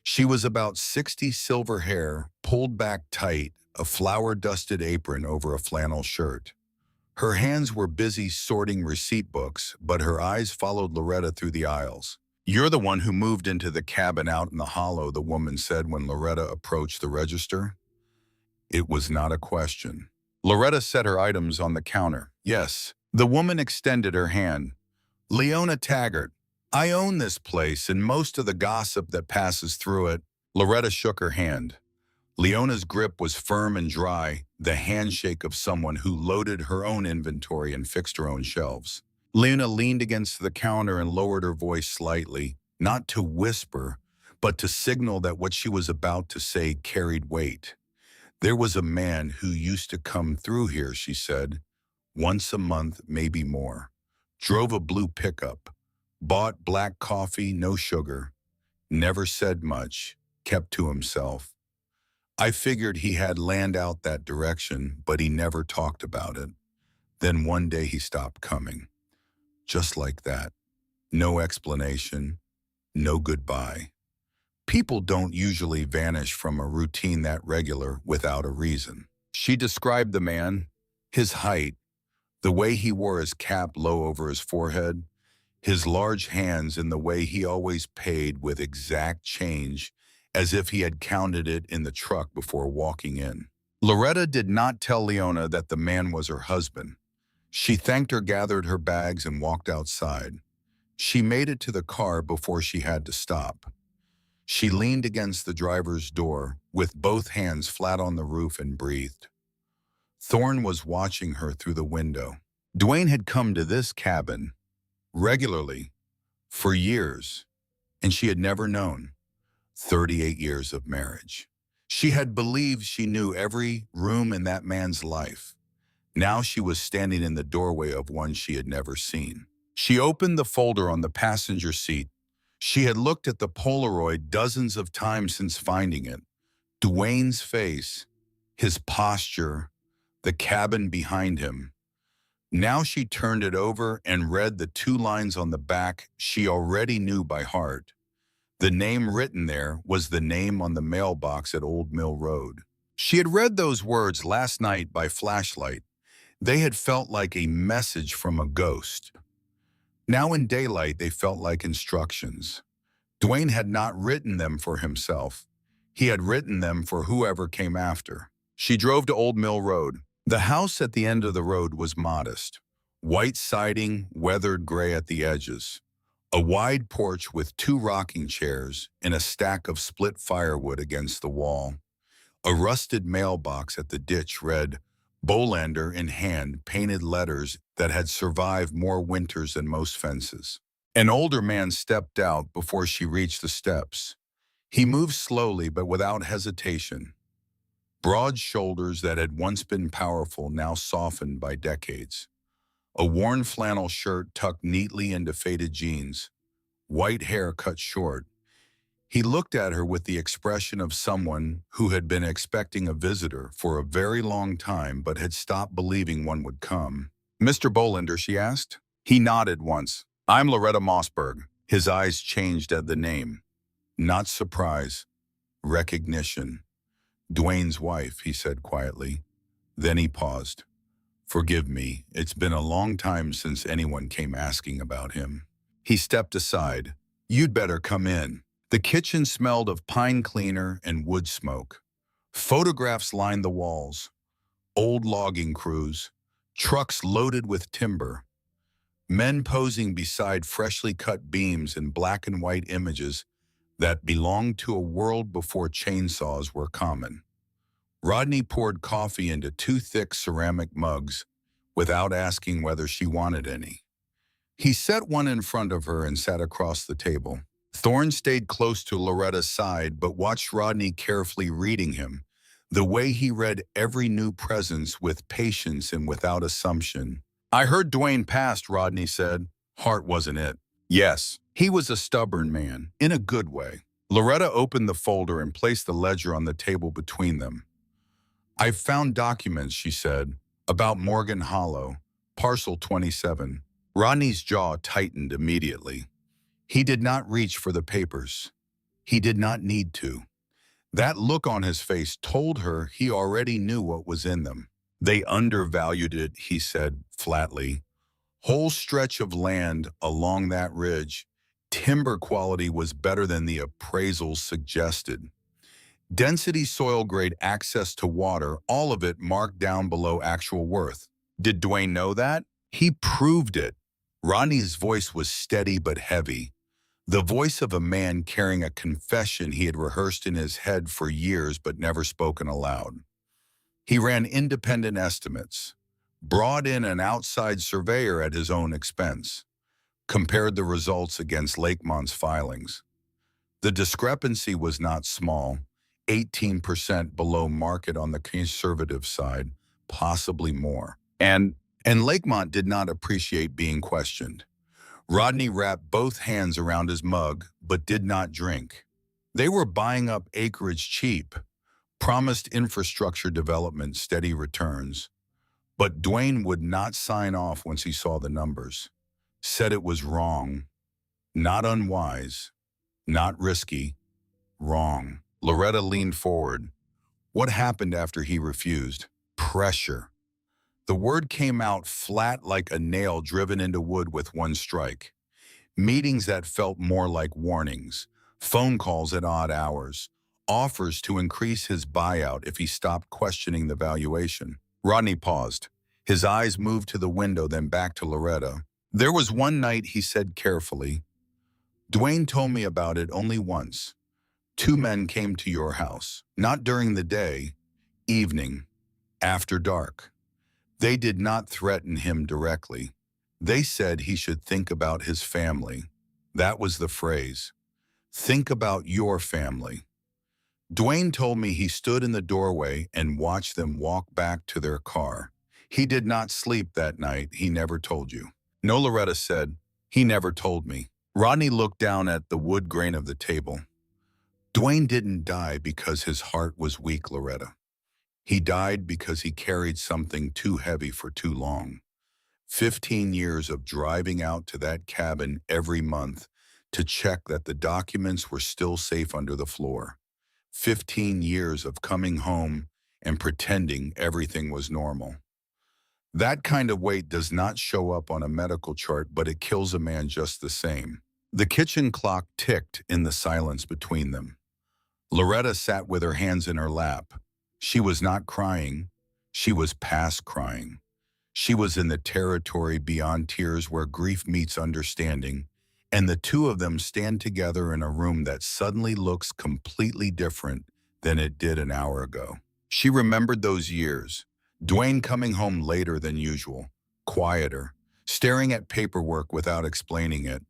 She was about 60, silver hair, pulled back tight, a flour-dusted apron over a flannel shirt. Her hands were busy sorting receipt books, but her eyes followed Loretta through the aisles. You're the one who moved into the cabin out in the hollow, the woman said when Loretta approached the register. It was not a question. Loretta set her items on the counter. Yes. The woman extended her hand. Leona Taggart. I own this place and most of the gossip that passes through it. Loretta shook her hand. Leona's grip was firm and dry, the handshake of someone who loaded her own inventory and fixed her own shelves. Leona leaned against the counter and lowered her voice slightly, not to whisper, but to signal that what she was about to say carried weight. There was a man who used to come through here, she said, once a month, maybe more. Drove a blue pickup, bought black coffee, no sugar, never said much, kept to himself. I figured he had land out that direction, but he never talked about it. Then one day he stopped coming. Just like that. No explanation, no goodbye. People don't usually vanish from a routine that regular without a reason. She described the man, his height, the way he wore his cap low over his forehead, his large hands, and the way he always paid with exact change, as if he had counted it in the truck before walking in. Loretta did not tell Leona that the man was her husband. She thanked her, gathered her bags, and walked outside. She made it to the car before she had to stop. She leaned against the driver's door, with both hands flat on the roof, and breathed. Thorn was watching her through the window. Duane had come to this cabin regularly for years, and she had never known. 38 years of marriage. She had believed she knew every room in that man's life. Now she was standing in the doorway of one she had never seen. She opened the folder on the passenger seat. She had looked at the Polaroid dozens of times since finding it. Duane's face, his posture, the cabin behind him. Now she turned it over and read the 2 lines on the back she already knew by heart. The name written there was the name on the mailbox at Old Mill Road. She had read those words last night by flashlight. They had felt like a message from a ghost. Now in daylight, they felt like instructions. Duane had not written them for himself. He had written them for whoever came after. She drove to Old Mill Road. The house at the end of the road was modest. White siding, weathered gray at the edges. A wide porch with 2 rocking chairs and a stack of split firewood against the wall. A rusted mailbox at the ditch read, Bolander in hand, painted letters that had survived more winters than most fences. An older man stepped out before she reached the steps. He moved slowly but without hesitation. Broad shoulders that had once been powerful now softened by decades. A worn flannel shirt tucked neatly into faded jeans. White hair cut short. He looked at her with the expression of someone who had been expecting a visitor for a very long time but had stopped believing one would come. "Mr. Bolander," she asked. He nodded once. "I'm Loretta Mossberg." His eyes changed at the name. Not surprise. Recognition. "Duane's wife," he said quietly. Then he paused. "Forgive me, it's been a long time since anyone came asking about him." He stepped aside. "You'd better come in." The kitchen smelled of pine cleaner and wood smoke. Photographs lined the walls. Old logging crews. Trucks loaded with timber. Men posing beside freshly cut beams in black and white images that belonged to a world before chainsaws were common. Rodney poured coffee into 2 thick ceramic mugs without asking whether she wanted any. He set one in front of her and sat across the table. Thorn stayed close to Loretta's side but watched Rodney carefully reading him, the way he read every new presence with patience and without assumption. "I heard Duane passed," Rodney said. Heart wasn't it. Yes, he was a stubborn man, in a good way. Loretta opened the folder and placed the ledger on the table between them. "I've found documents," she said, "about Morgan Hollow, parcel 27. Rodney's jaw tightened immediately. He did not reach for the papers. He did not need to. That look on his face told her he already knew what was in them. "They undervalued it," he said flatly. "Whole stretch of land along that ridge. Timber quality was better than the appraisals suggested. Density, soil grade, access to water, all of it marked down below actual worth. Did Duane know that? He proved it." Rodney's voice was steady but heavy. The voice of a man carrying a confession he had rehearsed in his head for years but never spoken aloud. He ran independent estimates, brought in an outside surveyor at his own expense, compared the results against Lakemont's filings. The discrepancy was not small, 18% below market on the conservative side, possibly more. And Lakemont did not appreciate being questioned. Rodney wrapped both hands around his mug, but did not drink. They were buying up acreage cheap, promised infrastructure development, steady returns. But Duane would not sign off once he saw the numbers. Said it was wrong, not unwise, not risky, wrong. Loretta leaned forward. What happened after he refused? Pressure. The word came out flat like a nail driven into wood with one strike. Meetings that felt more like warnings, phone calls at odd hours, offers to increase his buyout if he stopped questioning the valuation. Rodney paused. His eyes moved to the window, then back to Loretta. "There was one night," he said carefully. "Duane told me about it only once. 2 men came to your house, not during the day, evening, after dark. They did not threaten him directly. They said he should think about his family. That was the phrase. Think about your family. Duane told me he stood in the doorway and watched them walk back to their car. He did not sleep that night, he never told you." "No," Loretta said. He never told me. Rodney looked down at the wood grain of the table. Duane didn't die because his heart was weak, Loretta. He died because he carried something too heavy for too long. 15 years of driving out to that cabin every month to check that the documents were still safe under the floor. 15 years of coming home and pretending everything was normal. That kind of weight does not show up on a medical chart, but it kills a man just the same. The kitchen clock ticked in the silence between them. Loretta sat with her hands in her lap. She was not crying. She was past crying. She was in the territory beyond tears where grief meets understanding, and the two of them stand together in a room that suddenly looks completely different than it did an hour ago. She remembered those years, Duane coming home later than usual, quieter, staring at paperwork without explaining it.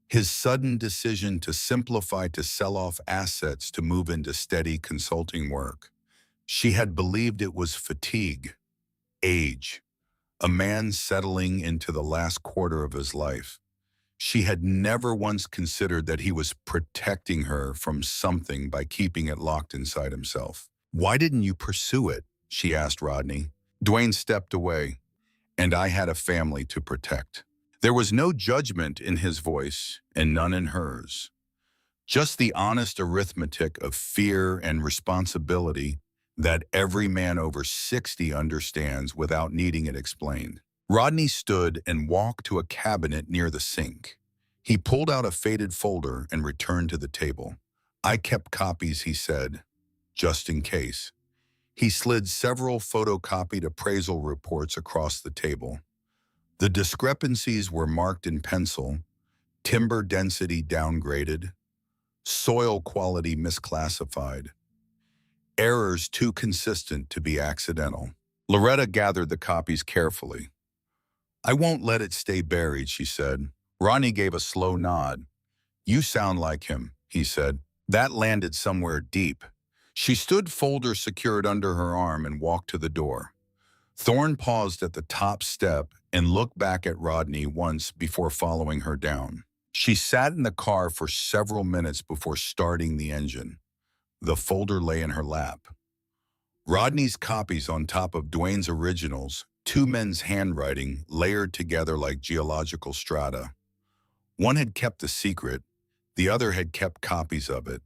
His sudden decision to simplify, to sell off assets, to move into steady consulting work. She had believed it was fatigue, age, a man settling into the last quarter of his life. She had never once considered that he was protecting her from something by keeping it locked inside himself. "Why didn't you pursue it?" she asked Rodney. Duane stepped away. "And I had a family to protect." There was no judgment in his voice and none in hers. Just the honest arithmetic of fear and responsibility that every man over 60 understands without needing it explained. Rodney stood and walked to a cabinet near the sink. He pulled out a faded folder and returned to the table. "I kept copies," he said, "just in case." He slid several photocopied appraisal reports across the table. The discrepancies were marked in pencil: timber density downgraded, soil quality misclassified, errors too consistent to be accidental. Loretta gathered the copies carefully. "I won't let it stay buried," she said. Ronnie gave a slow nod. "You sound like him," he said. That landed somewhere deep. She stood, folder secured under her arm, and walked to the door. Thorn paused at the top step and looked back at Rodney once before following her down. She sat in the car for several minutes before starting the engine. The folder lay in her lap. Rodney's copies on top of Duane's originals, two men's handwriting layered together like geological strata. One had kept the secret, the other had kept copies of it.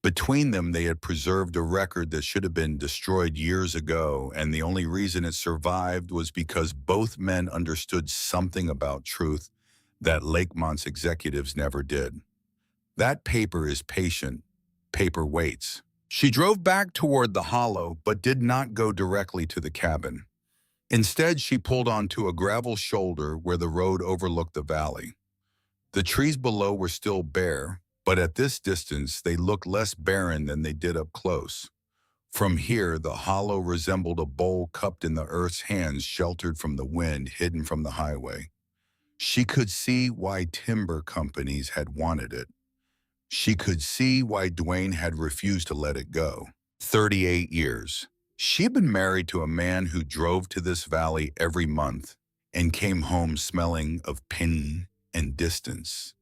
Between them, they had preserved a record that should have been destroyed years ago, and the only reason it survived was because both men understood something about truth that Lakemont's executives never did. That paper is patient. Paper waits. She drove back toward the hollow, but did not go directly to the cabin. Instead, she pulled onto a gravel shoulder where the road overlooked the valley. The trees below were still bare, but at this distance, they looked less barren than they did up close. From here, the hollow resembled a bowl cupped in the earth's hands, sheltered from the wind, hidden from the highway. She could see why timber companies had wanted it. She could see why Duane had refused to let it go. 38 years. She'd been married to a man who drove to this valley every month and came home smelling of pain and distance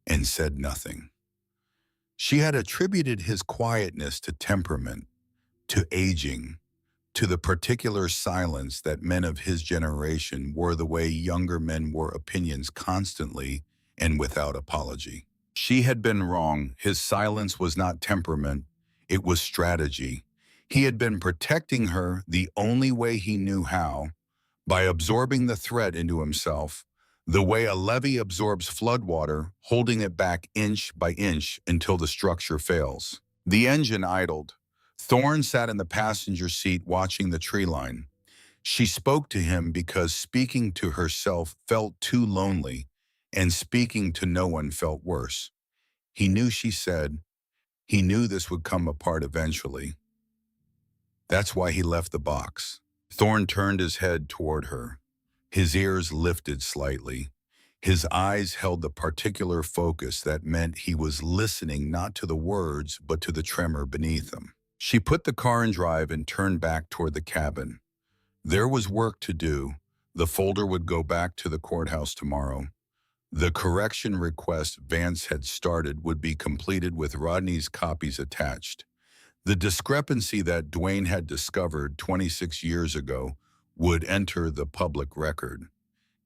and said nothing. She had attributed his quietness to temperament, to aging, to the particular silence that men of his generation wore the way younger men wore opinions, constantly and without apology. She had been wrong. His silence was not temperament, it was strategy. He had been protecting her the only way he knew how, by absorbing the threat into himself, the way a levee absorbs floodwater, holding it back inch by inch until the structure fails. The engine idled. Thorn sat in the passenger seat watching the tree line. She spoke to him because speaking to herself felt too lonely, and speaking to no one felt worse. He knew, she said. He knew this would come apart eventually. That's why he left the box. Thorn turned his head toward her. His ears lifted slightly. His eyes held the particular focus that meant he was listening not to the words, but to the tremor beneath them. She put the car in drive and turned back toward the cabin. There was work to do. The folder would go back to the courthouse tomorrow. The correction request Vance had started would be completed with Rodney's copies attached. The discrepancy that Duane had discovered 26 years ago would enter the public record,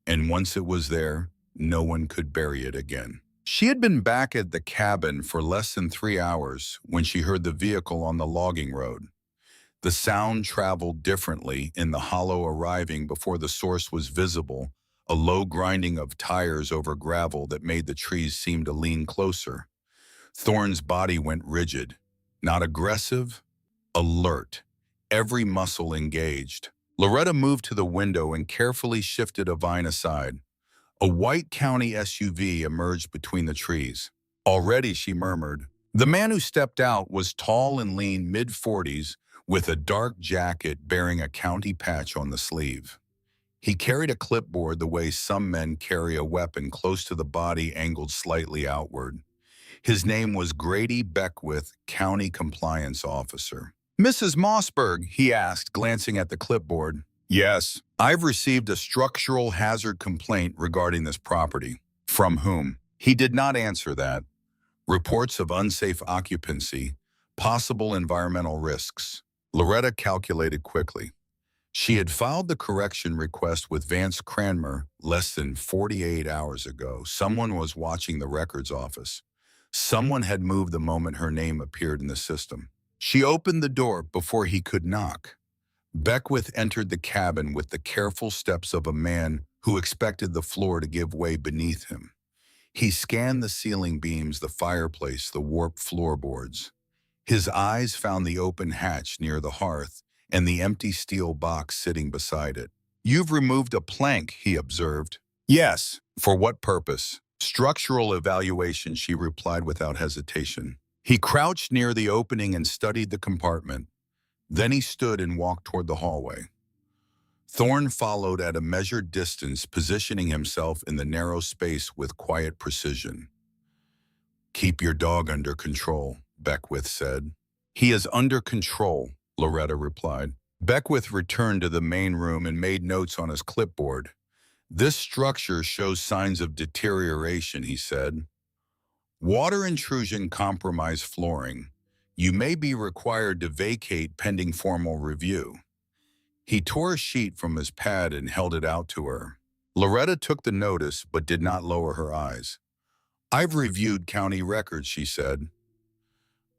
and once it was there, no one could bury it again. She had been back at the cabin for less than 3 hours when she heard the vehicle on the logging road. The sound traveled differently in the hollow, arriving before the source was visible, a low grinding of tires over gravel that made the trees seem to lean closer. Thorn's body went rigid, not aggressive, alert, every muscle engaged. Loretta moved to the window and carefully shifted a vine aside. A white county SUV emerged between the trees. Already, she murmured. The man who stepped out was tall and lean, mid-40s, with a dark jacket bearing a county patch on the sleeve. He carried a clipboard the way some men carry a weapon, close to the body, angled slightly outward. His name was Grady Beckwith, County Compliance Officer. "Mrs. Mossberg," he asked, glancing at the clipboard. "Yes, I've received a structural hazard complaint regarding this property." "From whom?" He did not answer that. "Reports of unsafe occupancy, possible environmental risks." Loretta calculated quickly. She had filed the correction request with Vance Cranmer less than 48 hours ago. Someone was watching the records office. Someone had moved the moment her name appeared in the system. She opened the door before he could knock. Beckwith entered the cabin with the careful steps of a man who expected the floor to give way beneath him. He scanned the ceiling beams, the fireplace, the warped floorboards. His eyes found the open hatch near the hearth and the empty steel box sitting beside it. "You've removed a plank," he observed. "Yes. For what purpose?" "Structural evaluation," she replied without hesitation. He crouched near the opening and studied the compartment. Then he stood and walked toward the hallway. Thorn followed at a measured distance, positioning himself in the narrow space with quiet precision. "Keep your dog under control," Beckwith said. "He is under control," Loretta replied. Beckwith returned to the main room and made notes on his clipboard. "This structure shows signs of deterioration," he said. "Water intrusion, compromised flooring. You may be required to vacate pending formal review." He tore a sheet from his pad and held it out to her. Loretta took the notice but did not lower her eyes. "I've reviewed county records," she said.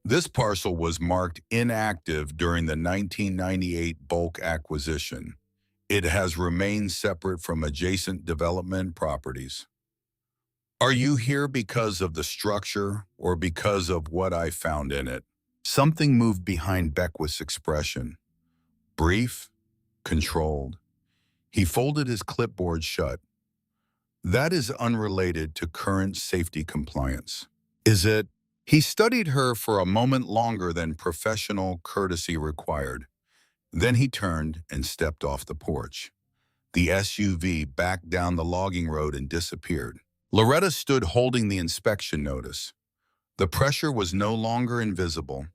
"This parcel was marked inactive during the 1998 bulk acquisition. It has remained separate from adjacent development properties." "Are you here because of the structure or because of what I found in it?" Something moved behind Beckwith's expression. Brief, controlled. He folded his clipboard shut. "That is unrelated to current safety compliance." "Is it?" He studied her for a moment longer than professional courtesy required. Then he turned and stepped off the porch. The SUV backed down the logging road and disappeared. Loretta stood holding the inspection notice. The pressure was no longer invisible.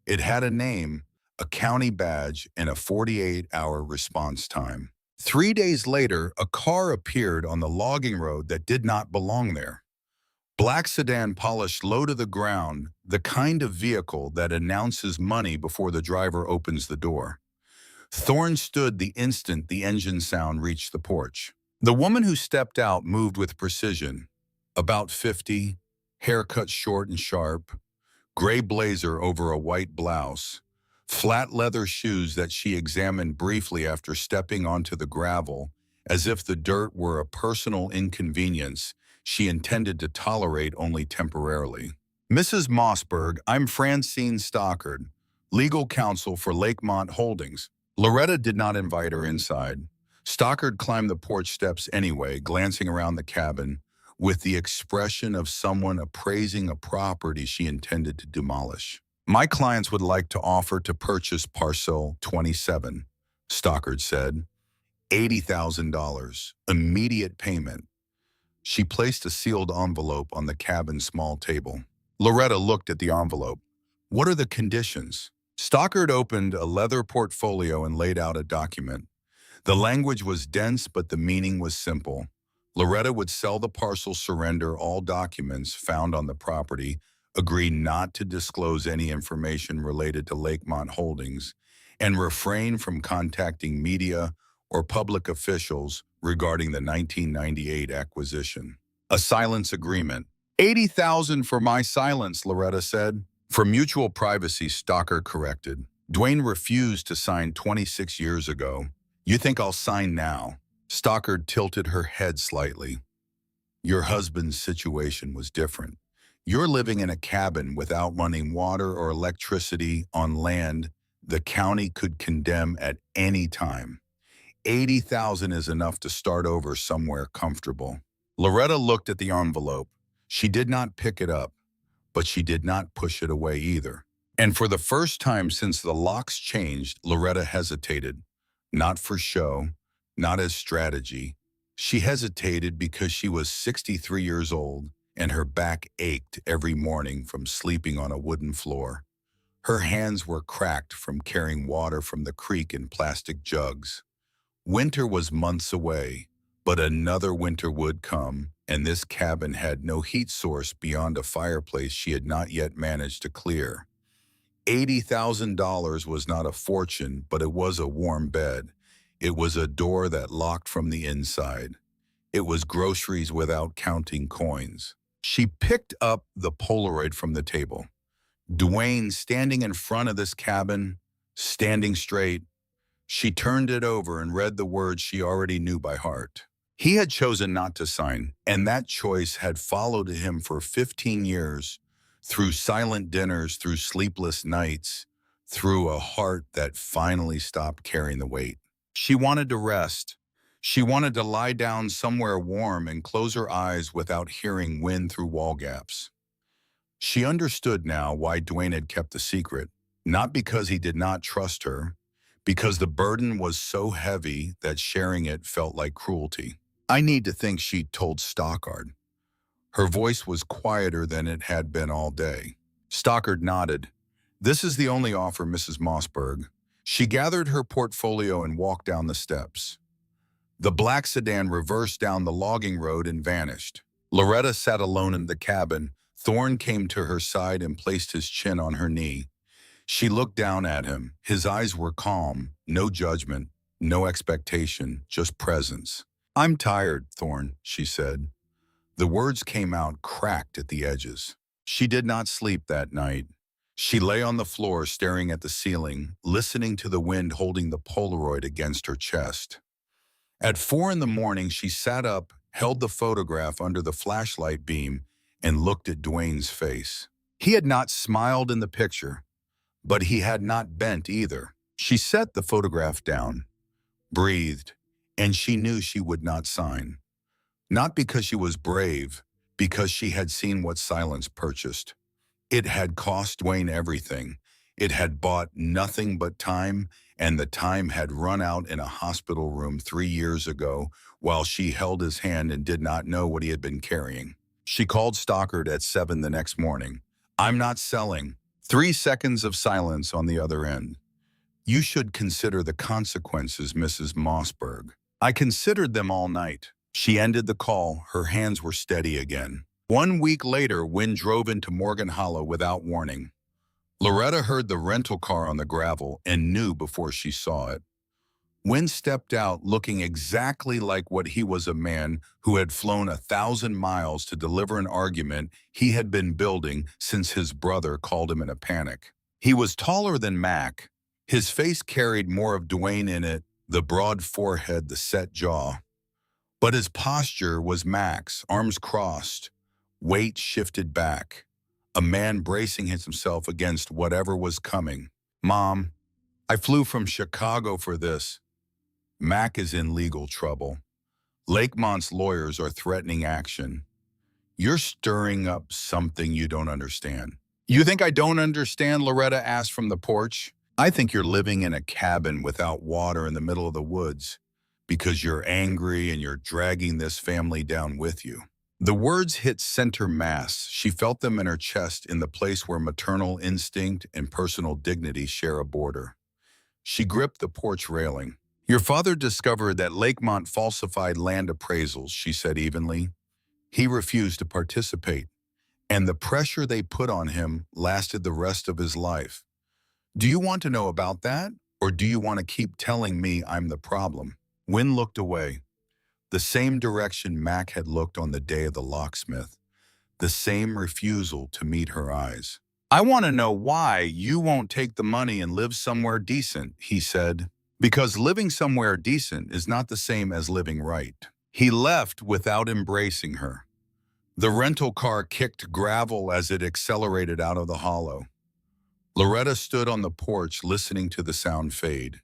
It had a name, a county badge, and a 48-hour response time. 3 days later, a car appeared on the logging road that did not belong there. Black sedan, polished low to the ground, the kind of vehicle that announces money before the driver opens the door. Thorn stood the instant the engine sound reached the porch. The woman who stepped out moved with precision. About 50, hair cut short and sharp, gray blazer over a white blouse, flat leather shoes that she examined briefly after stepping onto the gravel, as if the dirt were a personal inconvenience she intended to tolerate only temporarily. "Mrs. Mossberg, I'm Francine Stockard, legal counsel for Lakemont Holdings." Loretta did not invite her inside. Stockard climbed the porch steps anyway, glancing around the cabin with the expression of someone appraising a property she intended to demolish. "My clients would like to offer to purchase parcel 27, Stockard said. $80,000, immediate payment." She placed a sealed envelope on the cabin's small table. Loretta looked at the envelope. "What are the conditions?" Stockard opened a leather portfolio and laid out a document. The language was dense, but the meaning was simple. Loretta would sell the parcel, surrender all documents found on the property, agree not to disclose any information related to Lakemont Holdings, and refrain from contacting media or public officials regarding the 1998 acquisition. A silence agreement. $80,000 for my silence, Loretta said. For mutual privacy, Stalker corrected. Duane refused to sign 26 years ago. You think I'll sign now? Stalker tilted her head slightly. Your husband's situation was different. You're living in a cabin without running water or electricity on land the county could condemn at any time. $80,000 is enough to start over somewhere comfortable. Loretta looked at the envelope. She did not pick it up, but she did not push it away either. And for the first time since the locks changed, Loretta hesitated. Not for show, not as strategy. She hesitated because she was 63 years old and her back ached every morning from sleeping on a wooden floor. Her hands were cracked from carrying water from the creek in plastic jugs. Winter was months away, but another winter would come, and this cabin had no heat source beyond a fireplace she had not yet managed to clear. $80,000 was not a fortune, but it was a warm bed. It was a door that locked from the inside. It was groceries without counting coins. She picked up the Polaroid from the table. Duane standing in front of this cabin, standing straight. She turned it over and read the words she already knew by heart. He had chosen not to sign, and that choice had followed him for 15 years, through silent dinners, through sleepless nights, through a heart that finally stopped carrying the weight. She wanted to rest. She wanted to lie down somewhere warm and close her eyes without hearing wind through wall gaps. She understood now why Duane had kept the secret, not because he did not trust her, because the burden was so heavy that sharing it felt like cruelty. I need to think, she told Stockard. Her voice was quieter than it had been all day. Stockard nodded. This is the only offer, Mrs. Mossberg. She gathered her portfolio and walked down the steps. The black sedan reversed down the logging road and vanished. Loretta sat alone in the cabin. Thorn came to her side and placed his chin on her knee. She looked down at him. His eyes were calm, no judgment, no expectation, just presence. I'm tired, Thorn, she said. The words came out cracked at the edges. She did not sleep that night. She lay on the floor staring at the ceiling, listening to the wind holding the Polaroid against her chest. At 4 a.m, she sat up, held the photograph under the flashlight beam, and looked at Duane's face. He had not smiled in the picture, but he had not bent either. She set the photograph down, breathed, and she knew she would not sign. Not because she was brave, because she had seen what silence purchased. It had cost Duane everything. It had bought nothing but time, and the time had run out in a hospital room 3 years ago while she held his hand and did not know what he had been carrying. She called Stockard at 7 the next morning. I'm not selling. 3 seconds of silence on the other end. You should consider the consequences, Mrs. Mossberg. I considered them all night. She ended the call. Her hands were steady again. 1 week later, wind drove into Morgan Hollow without warning. Loretta heard the rental car on the gravel and knew before she saw it. Wind stepped out looking exactly like what he was, a man who had flown 1,000 miles to deliver an argument he had been building since his brother called him in a panic. He was taller than Mac. His face carried more of Duane in it, the broad forehead, the set jaw. But his posture was Mac's, arms crossed, weight shifted back, a man bracing himself against whatever was coming. Mom, I flew from Chicago for this. Mac is in legal trouble. Lakemont's lawyers are threatening action. You're stirring up something you don't understand. You think I don't understand? Loretta asked from the porch. I think you're living in a cabin without water in the middle of the woods because you're angry and you're dragging this family down with you. The words hit center mass. She felt them in her chest, in the place where maternal instinct and personal dignity share a border. She gripped the porch railing. Your father discovered that Lakemont falsified land appraisals, she said evenly. He refused to participate, and the pressure they put on him lasted the rest of his life. Do you want to know about that, or do you want to keep telling me I'm the problem? Wynn looked away, the same direction Mac had looked on the day of the locksmith, the same refusal to meet her eyes. I want to know why you won't take the money and live somewhere decent, he said. Because living somewhere decent is not the same as living right. He left without embracing her. The rental car kicked gravel as it accelerated out of the hollow. Loretta stood on the porch listening to the sound fade.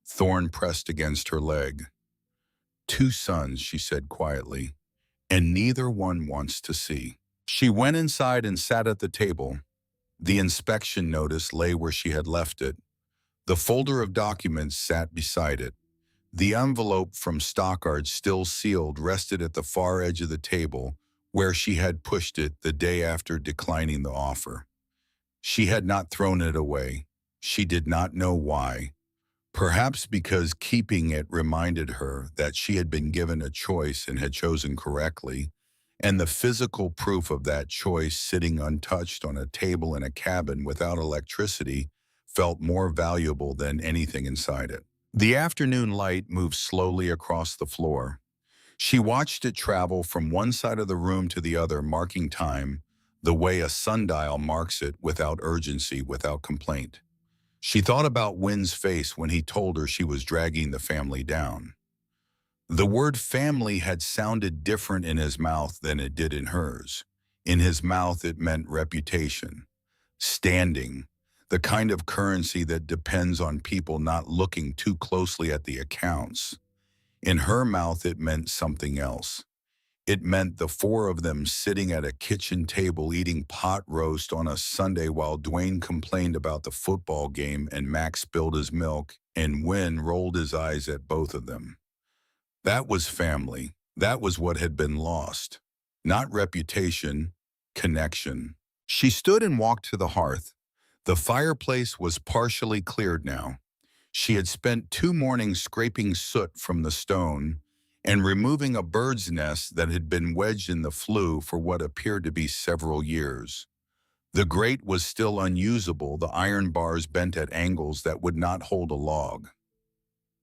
Thorn pressed against her leg. 2 sons, she said quietly, and neither one wants to see. She went inside and sat at the table. The inspection notice lay where she had left it. The folder of documents sat beside it. The envelope from Stockard, still sealed, rested at the far edge of the table, where she had pushed it the day after declining the offer. She had not thrown it away. She did not know why. Perhaps because keeping it reminded her that she had been given a choice and had chosen correctly, and the physical proof of that choice sitting untouched on a table in a cabin without electricity felt more valuable than anything inside it. The afternoon light moved slowly across the floor. She watched it travel from one side of the room to the other, marking time, the way a sundial marks it, without urgency, without complaint. She thought about Wynn's face when he told her she was dragging the family down. The word family had sounded different in his mouth than it did in hers. In his mouth it meant reputation, standing, the kind of currency that depends on people not looking too closely at the accounts. In her mouth it meant something else. It meant the 4 of them sitting at a kitchen table eating pot roast on a Sunday while Duane complained about the football game and Max spilled his milk and Wynn rolled his eyes at both of them. That was family. That was what had been lost. Not reputation, connection. She stood and walked to the hearth. The fireplace was partially cleared now. She had spent 2 mornings scraping soot from the stone and removing a bird's nest that had been wedged in the flue for what appeared to be several years. The grate was still unusable, the iron bars bent at angles that would not hold a log.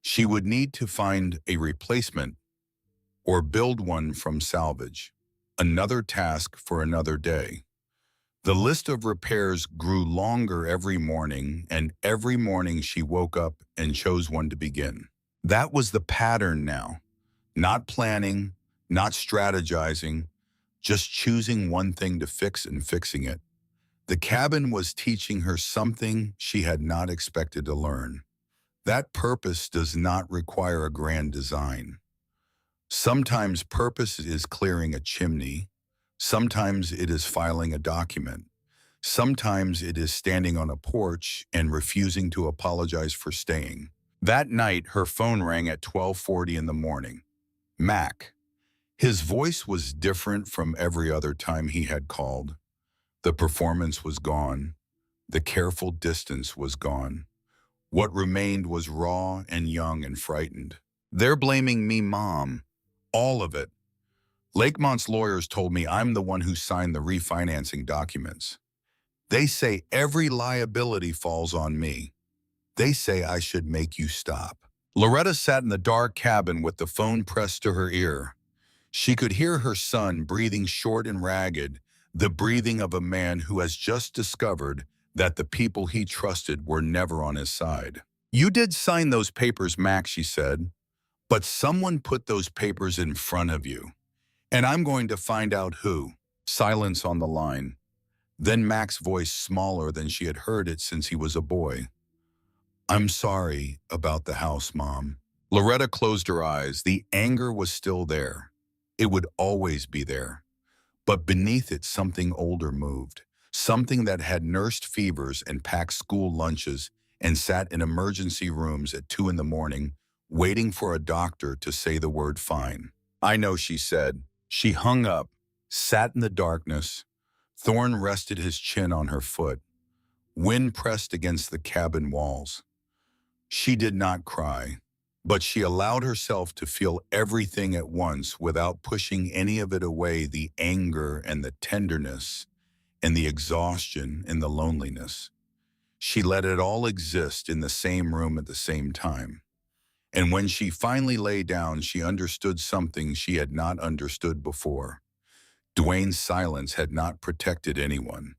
She would need to find a replacement or build one from salvage. Another task for another day. The list of repairs grew longer every morning, and every morning she woke up and chose one to begin. That was the pattern now. Not planning, not strategizing, just choosing one thing to fix and fixing it. The cabin was teaching her something she had not expected to learn. That purpose does not require a grand design. Sometimes purpose is clearing a chimney. Sometimes it is filing a document. Sometimes it is standing on a porch and refusing to apologize for staying. That night, her phone rang at 12:40 in the morning. Mac. His voice was different from every other time he had called. The performance was gone. The careful distance was gone. What remained was raw and young and frightened. They're blaming me, Mom. All of it. Lakemont's lawyers told me I'm the one who signed the refinancing documents. They say every liability falls on me. They say I should make you stop. Loretta sat in the dark cabin with the phone pressed to her ear. She could hear her son breathing short and ragged, the breathing of a man who has just discovered that the people he trusted were never on his side. You did sign those papers, Mac, she said, but someone put those papers in front of you. And I'm going to find out who. Silence on the line. Then Mac's voice, smaller than she had heard it since he was a boy. I'm sorry about the house, Mom. Loretta closed her eyes. The anger was still there. It would always be there. But beneath it, something older moved. Something that had nursed fevers and packed school lunches and sat in emergency rooms at 2 in the morning, waiting for a doctor to say the word fine. I know, she said. She hung up, sat in the darkness. Thorn rested his chin on her foot. Wind pressed against the cabin walls. She did not cry, But she allowed herself to feel everything at once without pushing any of it away, the anger and the tenderness and the exhaustion and the loneliness. She let it all exist in the same room at the same time. And when she finally lay down, she understood something she had not understood before. Duane's silence had not protected anyone.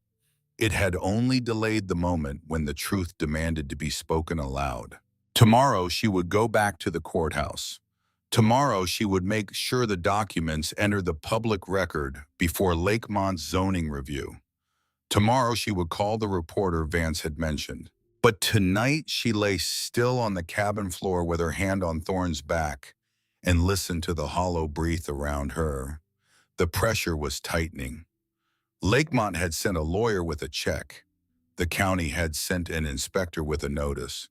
It had only delayed the moment when the truth demanded to be spoken aloud. Tomorrow she would go back to the courthouse. Tomorrow she would make sure the documents entered the public record before Lakemont's zoning review. Tomorrow she would call the reporter Vance had mentioned. But tonight she lay still on the cabin floor with her hand on Thorn's back and listened to the hollow breath around her. The pressure was tightening. Lakemont had sent a lawyer with a check. The county had sent an inspector with a notice.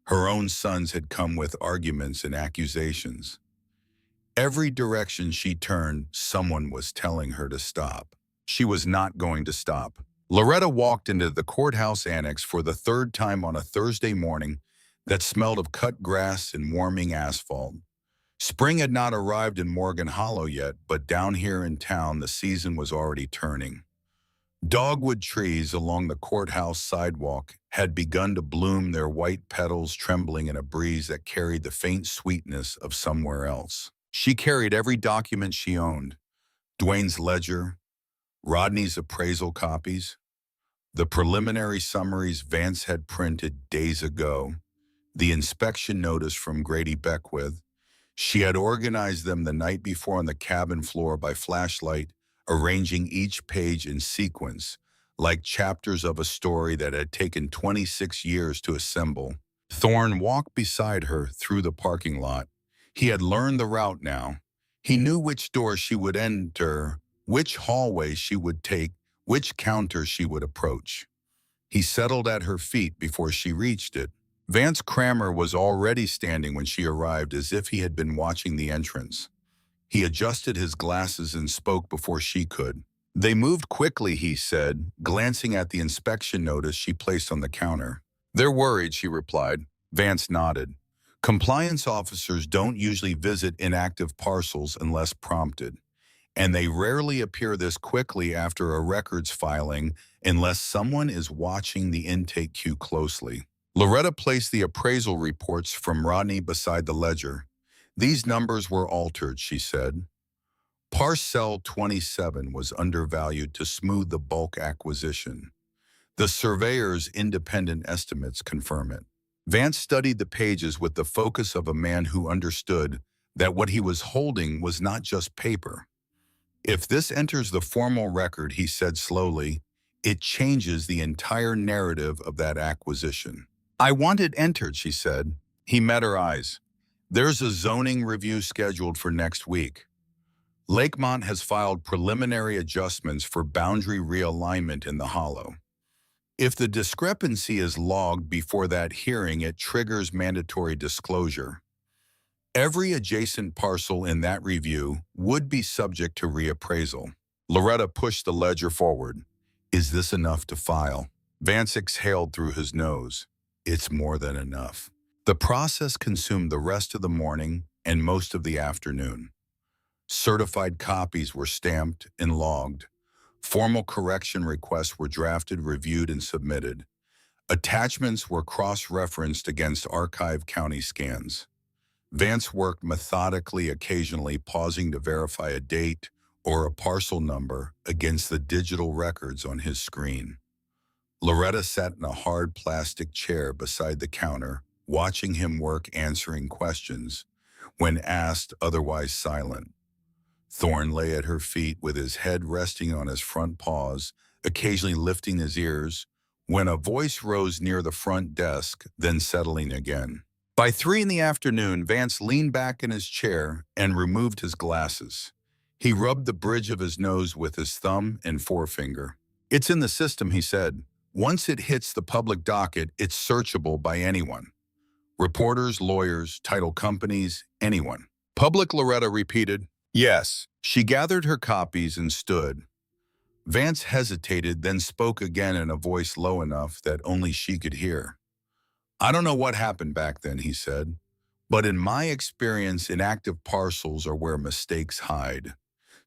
Her own sons had come with arguments and accusations. Every direction she turned, someone was telling her to stop. She was not going to stop. Loretta walked into the courthouse annex for the third time on a Thursday morning that smelled of cut grass and warming asphalt. Spring had not arrived in Morgan Hollow yet, but down here in town the season was already turning. Dogwood trees along the courthouse sidewalk had begun to bloom, their white petals trembling in a breeze that carried the faint sweetness of somewhere else. She carried every document she owned: Duane's ledger, Rodney's appraisal copies, the preliminary summaries Vance had printed days ago, the inspection notice from Grady Beckwith. She had organized them the night before on the cabin floor by flashlight, arranging each page in sequence, like chapters of a story that had taken 26 years to assemble. Thorn walked beside her through the parking lot. He had learned the route now. He knew which door she would enter, which hallway she would take, which counter she would approach. He settled at her feet before she reached it. Vance Cramer was already standing when she arrived, as if he had been watching the entrance. He adjusted his glasses and spoke before she could. "They moved quickly," he said, glancing at the inspection notice she placed on the counter. "They're worried," she replied. Vance nodded. "Compliance officers don't usually visit inactive parcels unless prompted, and they rarely appear this quickly after a records filing unless someone is watching the intake queue closely." Loretta placed the appraisal reports from Rodney beside the ledger. "These numbers were altered," she said. Parcel 27 was undervalued to smooth the bulk acquisition. The surveyor's independent estimates confirm it. Vance studied the pages with the focus of a man who understood that what he was holding was not just paper. "If this enters the formal record," he said slowly, "it changes the entire narrative of that acquisition." "I want it entered," she said. He met her eyes. "There's a zoning review scheduled for next week. Lakemont has filed preliminary adjustments for boundary realignment in the hollow. If the discrepancy is logged before that hearing, it triggers mandatory disclosure. Every adjacent parcel in that review would be subject to reappraisal." Loretta pushed the ledger forward. "Is this enough to file?" Vance exhaled through his nose. "It's more than enough." The process consumed the rest of the morning and most of the afternoon. Certified copies were stamped and logged. Formal correction requests were drafted, reviewed, and submitted. Attachments were cross-referenced against archived county scans. Vance worked methodically, occasionally pausing to verify a date or a parcel number against the digital records on his screen. Loretta sat in a hard plastic chair beside the counter, watching him work, answering questions. When asked, otherwise silent. Thorn lay at her feet with his head resting on his front paws, occasionally lifting his ears, when a voice rose near the front desk, then settling again. By 3 in the afternoon, Vance leaned back in his chair and removed his glasses. He rubbed the bridge of his nose with his thumb and forefinger. "It's in the system," he said. "Once it hits the public docket, it's searchable by anyone. Reporters, lawyers, title companies, anyone." "Public," Loretta repeated. "Yes." She gathered her copies and stood. Vance hesitated, then spoke again in a voice low enough that only she could hear. "I don't know what happened back then," he said. But in my experience, inactive parcels are where mistakes hide,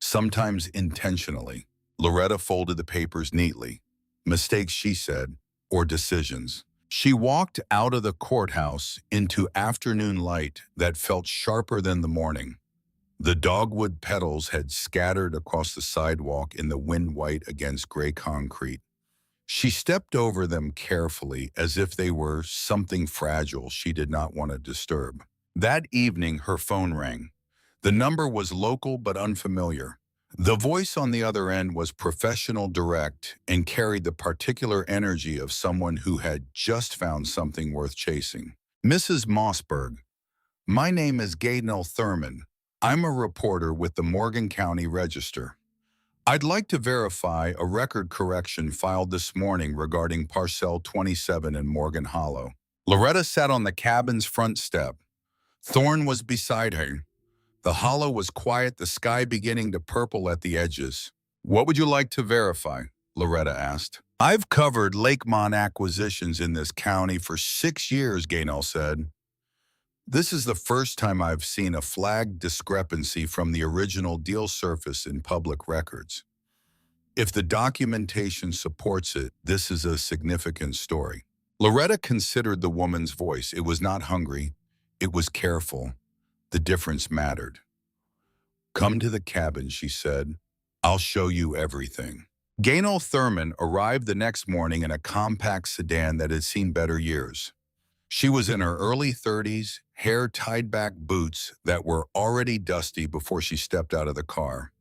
sometimes intentionally. Loretta folded the papers neatly. Mistakes, she said, or decisions. She walked out of the courthouse into afternoon light that felt sharper than the morning. The dogwood petals had scattered across the sidewalk in the wind white against gray concrete. She stepped over them carefully as if they were something fragile she did not want to disturb. That evening, her phone rang. The number was local but unfamiliar. The voice on the other end was professional, direct, and carried the particular energy of someone who had just found something worth chasing. Mrs. Mossberg, my name is Gaynell Thurman. I'm a reporter with the Morgan County Register. I'd like to verify a record correction filed this morning regarding Parcel 27 in Morgan Hollow. Loretta sat on the cabin's front step. Thorn was beside her. The hollow was quiet, the sky beginning to purple at the edges. What would you like to verify? Loretta asked. I've covered Lakemont acquisitions in this county for 6 years, Gaynell said. This is the first time I've seen a flagged discrepancy from the original deal surface in public records. If the documentation supports it, this is a significant story. Loretta considered the woman's voice. It was not hungry. It was careful. The difference mattered. Come to the cabin, she said. I'll show you everything. Gaynell Thurman arrived the next morning in a compact sedan that had seen better years. She was in her early 30s, hair tied back, boots that were already dusty before she stepped out of the car.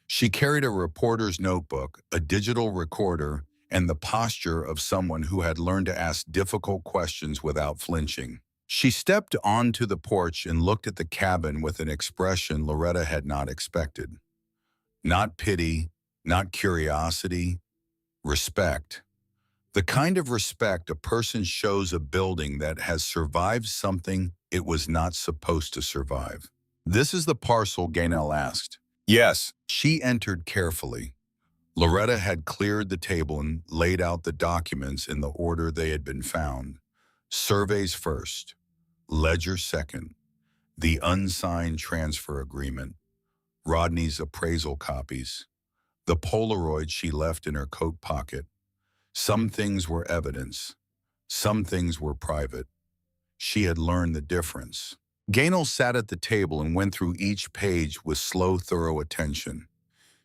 She carried a reporter's notebook, a digital recorder, and the posture of someone who had learned to ask difficult questions without flinching. She stepped onto the porch and looked at the cabin with an expression Loretta had not expected. Not pity, not curiosity, respect. The kind of respect a person shows a building that has survived something it was not supposed to survive. This is the parcel, Gaynell asked. Yes. She entered carefully. Loretta had cleared the table and laid out the documents in the order they had been found. Surveys first, ledger second, the unsigned transfer agreement, Rodney's appraisal copies, the Polaroid she left in her coat pocket. Some things were evidence. Some things were private. She had learned the difference. Gaynell sat at the table and went through each page with slow, thorough attention.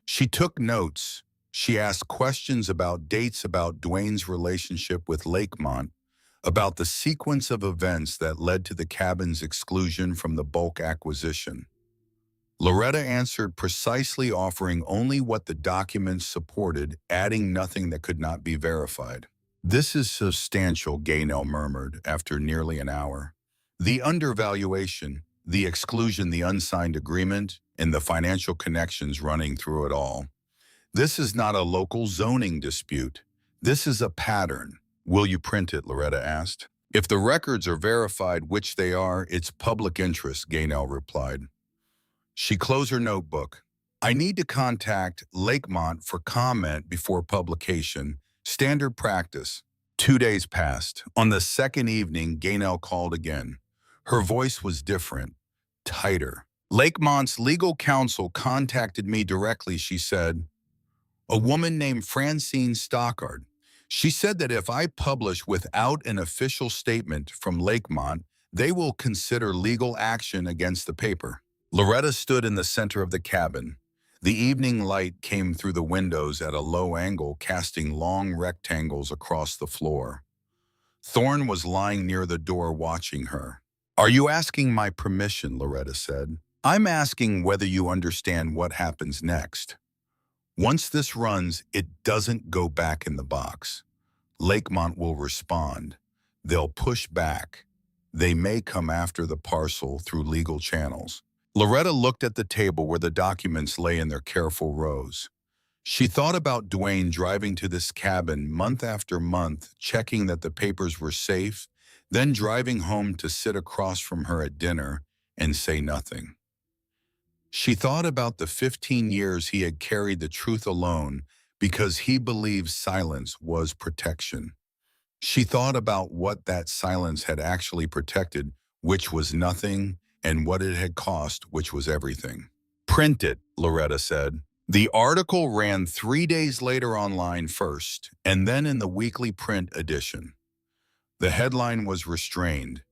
She took notes. She asked questions about dates, about Duane's relationship with Lakemont, about the sequence of events that led to the cabin's exclusion from the bulk acquisition. Loretta answered precisely, offering only what the documents supported, adding nothing that could not be verified. This is substantial, Gaynell murmured after nearly an hour. The undervaluation, the exclusion, the unsigned agreement, and the financial connections running through it all. This is not a local zoning dispute. This is a pattern. Will you print it? Loretta asked. If the records are verified, which they are, it's public interest, Gaynell replied. She closed her notebook. I need to contact Lakemont for comment before publication. Standard practice. 2 days passed. On the second evening, Gaynell called again. Her voice was different, tighter. Lakemont's legal counsel contacted me directly, she said. A woman named Francine Stockard. She said that if I publish without an official statement from Lakemont, they will consider legal action against the paper. Loretta stood in the center of the cabin. The evening light came through the windows at a low angle, casting long rectangles across the floor. Thorn was lying near the door watching her. Are you asking my permission? Loretta said. I'm asking whether you understand what happens next. Once this runs, it doesn't go back in the box. Lakemont will respond. They'll push back. They may come after the parcel through legal channels. Loretta looked at the table where the documents lay in their careful rows. She thought about Duane driving to this cabin month after month, checking that the papers were safe, then driving home to sit across from her at dinner and say nothing. She thought about the 15 years he had carried the truth alone because he believed silence was protection. She thought about what that silence had actually protected which was nothing, and what it had cost, which was everything. Print it, Loretta said. The article ran 3 days later online first, and then in the weekly print edition. The headline was restrained.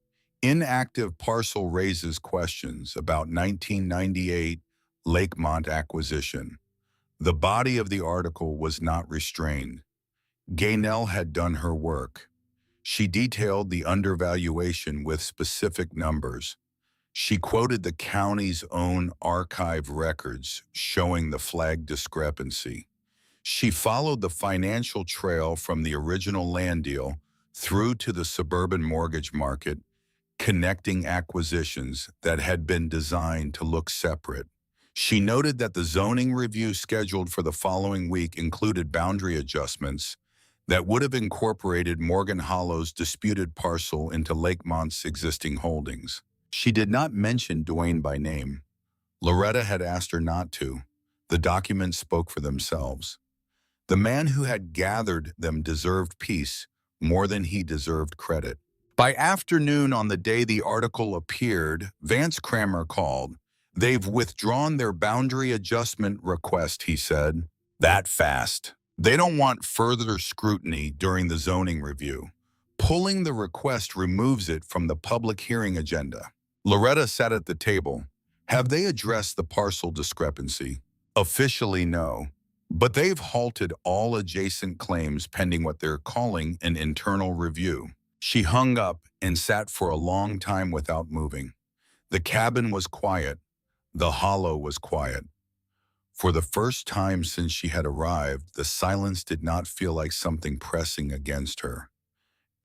Inactive parcel raises questions about 1998 Lakemont acquisition. The body of the article was not restrained. Gaynell had done her work. She detailed the undervaluation with specific numbers. She quoted the county's own archive records showing the flagged discrepancy. She followed the financial trail from the original land deal through to the suburban mortgage market, connecting acquisitions that had been designed to look separate. She noted that the zoning review scheduled for the following week included boundary adjustments that would have incorporated Morgan Hollow's disputed parcel into Lakemont's existing holdings. She did not mention Duane by name. Loretta had asked her not to. The documents spoke for themselves. The man who had gathered them deserved peace more than he deserved credit. By afternoon on the day the article appeared, Vance Kramer called. "They've withdrawn their boundary adjustment request," he said. "That fast. They don't want further scrutiny during the zoning review. Pulling the request removes it from the public hearing agenda." Loretta sat at the table. "Have they addressed the parcel discrepancy?" "Officially, no. But they've halted all adjacent claims pending what they're calling an internal review." She hung up and sat for a long time without moving. The cabin was quiet. The hollow was quiet. For the first time since she had arrived, the silence did not feel like something pressing against her.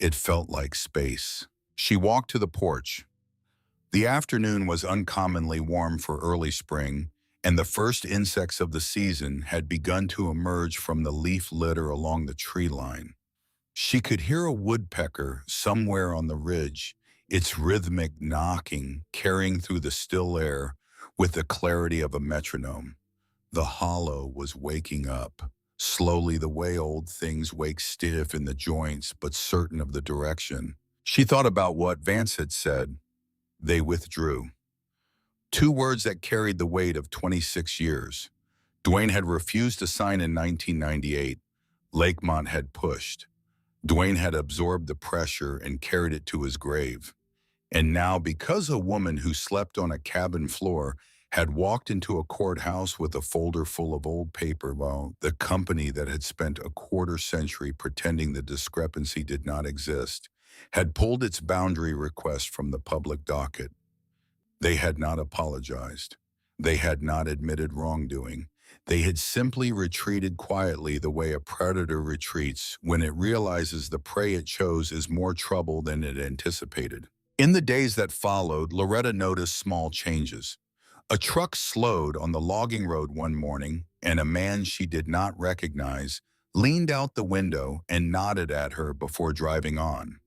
It felt like space. She walked to the porch. The afternoon was uncommonly warm for early spring, and the first insects of the season had begun to emerge from the leaf litter along the tree line. She could hear a woodpecker somewhere on the ridge, its rhythmic knocking carrying through the still air with the clarity of a metronome. The hollow was waking up, slowly the way old things wake, stiff in the joints but certain of the direction. She thought about what Vance had said. They withdrew. 2 words that carried the weight of 26 years. Duane had refused to sign in 1998. Lakemont had pushed. Duane had absorbed the pressure and carried it to his grave. And now, because a woman who slept on a cabin floor had walked into a courthouse with a folder full of old paper, well, the company that had spent a quarter-century pretending the discrepancy did not exist had pulled its boundary request from the public docket. They had not apologized. They had not admitted wrongdoing. They had simply retreated quietly the way a predator retreats when it realizes the prey it chose is more trouble than it anticipated. In the days that followed, Loretta noticed small changes. A truck slowed on the logging road one morning, and a man she did not recognize leaned out the window and nodded at her before driving on.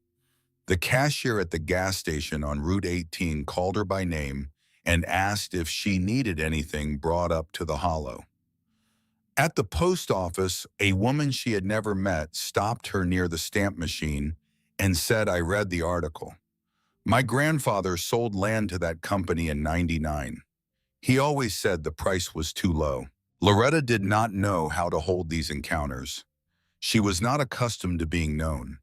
The cashier at the gas station on Route 18 called her by name and asked if she needed anything brought up to the hollow. At the post office, a woman she had never met stopped her near the stamp machine and said, "I read the article. My grandfather sold land to that company in '99. He always said the price was too low." Loretta did not know how to hold these encounters. She was not accustomed to being known.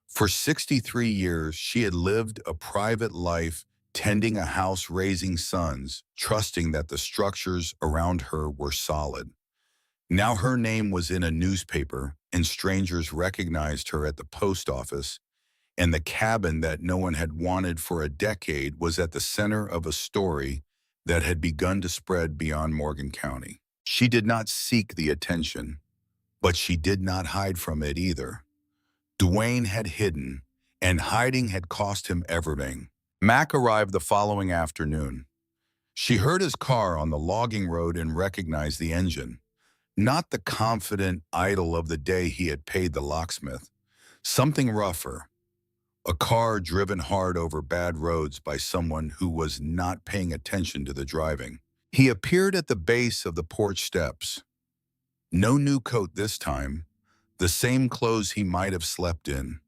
For 63 years, she had lived a private life, tending a house, raising sons, trusting that the structures around her were solid. Now her name was in a newspaper, and strangers recognized her at the post office, and the cabin that no one had wanted for a decade was at the center of a story that had begun to spread beyond Morgan County. She did not seek the attention, but she did not hide from it either. Duane had hidden, and hiding had cost him everything. Mac arrived the following afternoon. She heard his car on the logging road and recognized the engine. Not the confident idol of the day he had paid the locksmith. Something rougher. A car driven hard over bad roads by someone who was not paying attention to the driving. He appeared at the base of the porch steps. No new coat this time. The same clothes he might have slept in.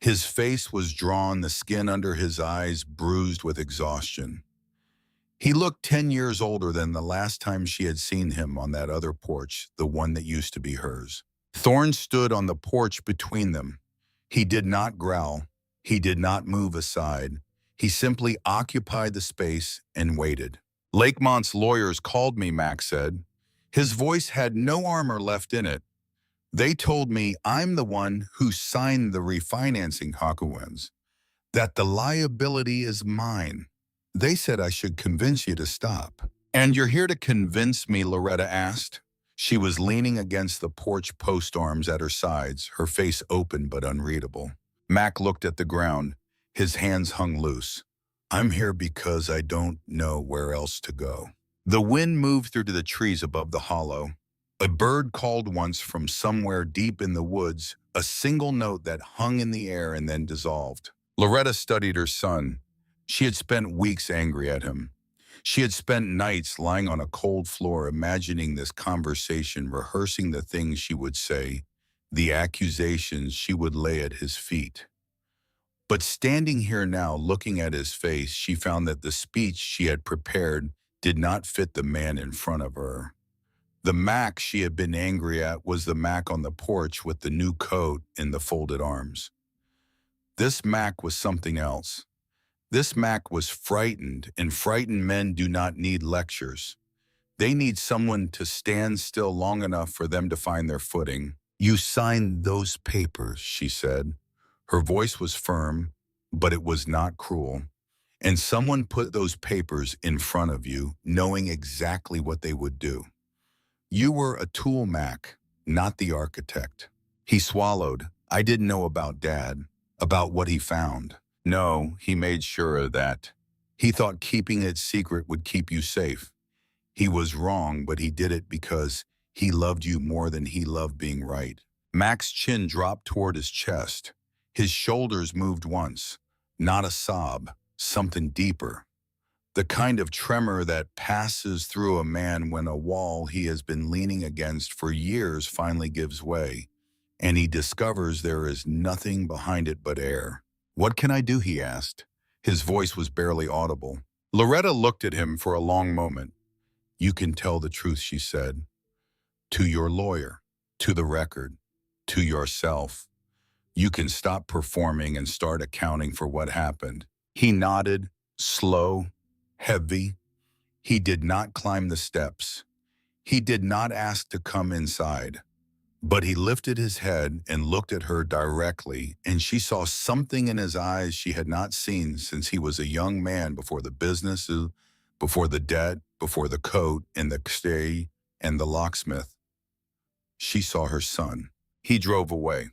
His face was drawn, the skin under his eyes bruised with exhaustion. He looked 10 years older than the last time she had seen him on that other porch, the one that used to be hers. Thorn stood on the porch between them. He did not growl. He did not move aside. He simply occupied the space and waited. Lakemont's lawyers called me, Max said. His voice had no armor left in it. They told me I'm the one who signed the refinancing documents, that the liability is mine. They said I should convince you to stop. And you're here to convince me, Loretta asked. She was leaning against the porch post arms at her sides, her face open but unreadable. Mac looked at the ground. His hands hung loose. I'm here because I don't know where else to go. The wind moved through the trees above the hollow. A bird called once from somewhere deep in the woods, a single note that hung in the air and then dissolved. Loretta studied her son. She had spent weeks angry at him. She had spent nights lying on a cold floor imagining this conversation, rehearsing the things she would say, the accusations she would lay at his feet. But standing here now, looking at his face, she found that the speech she had prepared did not fit the man in front of her. The Mac she had been angry at was the Mac on the porch with the new coat and the folded arms. This Mac was something else. This Mac was frightened, and frightened men do not need lectures. They need someone to stand still long enough for them to find their footing. You signed those papers, she said. Her voice was firm, but it was not cruel. And someone put those papers in front of you, knowing exactly what they would do. You were a tool, Mac, not the architect. He swallowed. I didn't know about Dad, about what he found. No, he made sure of that. He thought keeping it secret would keep you safe. He was wrong, but he did it because he loved you more than he loved being right. Mac's chin dropped toward his chest. His shoulders moved once. Not a sob, something deeper. The kind of tremor that passes through a man when a wall he has been leaning against for years finally gives way, and he discovers there is nothing behind it but air. What can I do, he asked. His voice was barely audible. Loretta looked at him for a long moment. You can tell the truth, she said. To your lawyer, to the record, to yourself. You can stop performing and start accounting for what happened. He nodded, slow, heavy. He did not climb the steps. He did not ask to come inside. But he lifted his head and looked at her directly, and she saw something in his eyes she had not seen since he was a young man, before the business, before the debt, before the coat and the stay and the locksmith. She saw her son. He drove away.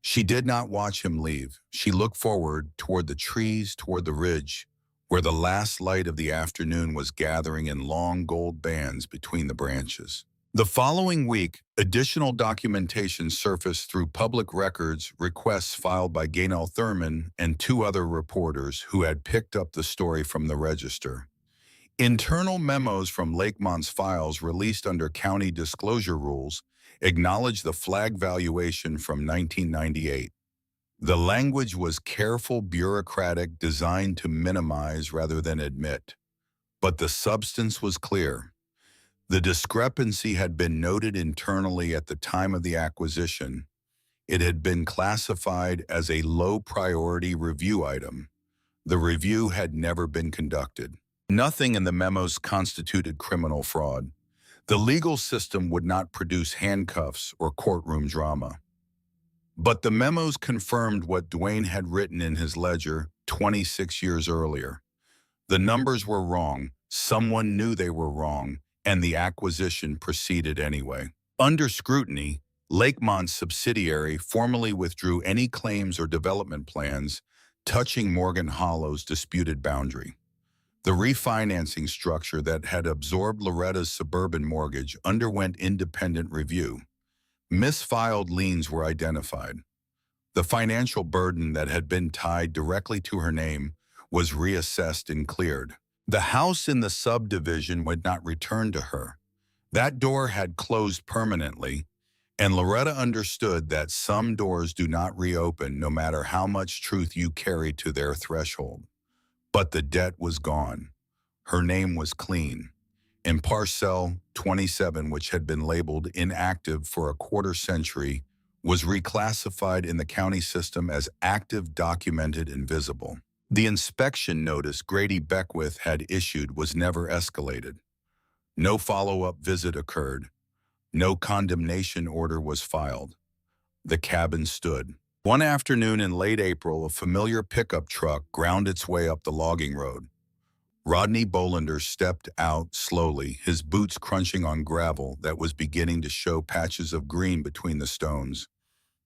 She did not watch him leave. She looked forward toward the trees, toward the ridge, where the last light of the afternoon was gathering in long gold bands between the branches. The following week, additional documentation surfaced through public records requests filed by Gaynell Thurman and two other reporters who had picked up the story from the Register. Internal memos from Lakemont's files released under county disclosure rules acknowledged the flag valuation from 1998. The language was careful, bureaucratic, designed to minimize rather than admit. But the substance was clear. The discrepancy had been noted internally at the time of the acquisition. It had been classified as a low-priority review item. The review had never been conducted. Nothing in the memos constituted criminal fraud. The legal system would not produce handcuffs or courtroom drama. But the memos confirmed what Duane had written in his ledger 26 years earlier. The numbers were wrong, someone knew they were wrong, and the acquisition proceeded anyway. Under scrutiny, Lakemont's subsidiary formally withdrew any claims or development plans touching Morgan Hollow's disputed boundary. The refinancing structure that had absorbed Loretta's suburban mortgage underwent independent review. Misfiled liens were identified. The financial burden that had been tied directly to her name was reassessed and cleared. The house in the subdivision would not return to her. That door had closed permanently, And Loretta understood that some doors do not reopen no matter how much truth you carry to their threshold. But the debt was gone. Her name was clean. In Parcel 27, which had been labeled inactive for a quarter century, was reclassified in the county system as active, documented, and visible. The inspection notice Grady Beckwith had issued was never escalated. No follow-up visit occurred. No condemnation order was filed. The cabin stood. One afternoon in late April, a familiar pickup truck ground its way up the logging road. Rodney Bolander stepped out slowly, his boots crunching on gravel that was beginning to show patches of green between the stones.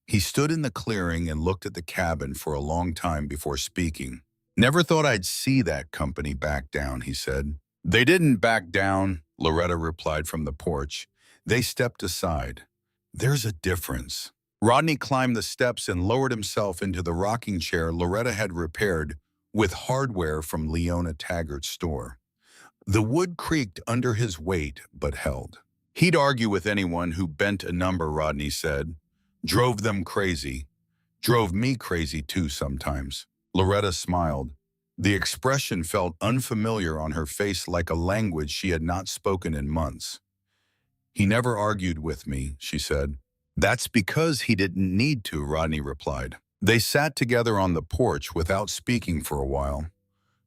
He stood in the clearing and looked at the cabin for a long time before speaking. "Never thought I'd see that company back down," he said. "They didn't back down," Loretta replied from the porch. "They stepped aside. There's a difference." Rodney climbed the steps and lowered himself into the rocking chair Loretta had repaired with hardware from Leona Taggart's store. The wood creaked under his weight, but held. "He'd argue with anyone who bent a number," Rodney said. "Drove them crazy. Drove me crazy too sometimes." Loretta smiled. The expression felt unfamiliar on her face, like a language she had not spoken in months. "He never argued with me," she said. "That's because he didn't need to," Rodney replied. They sat together on the porch without speaking for a while.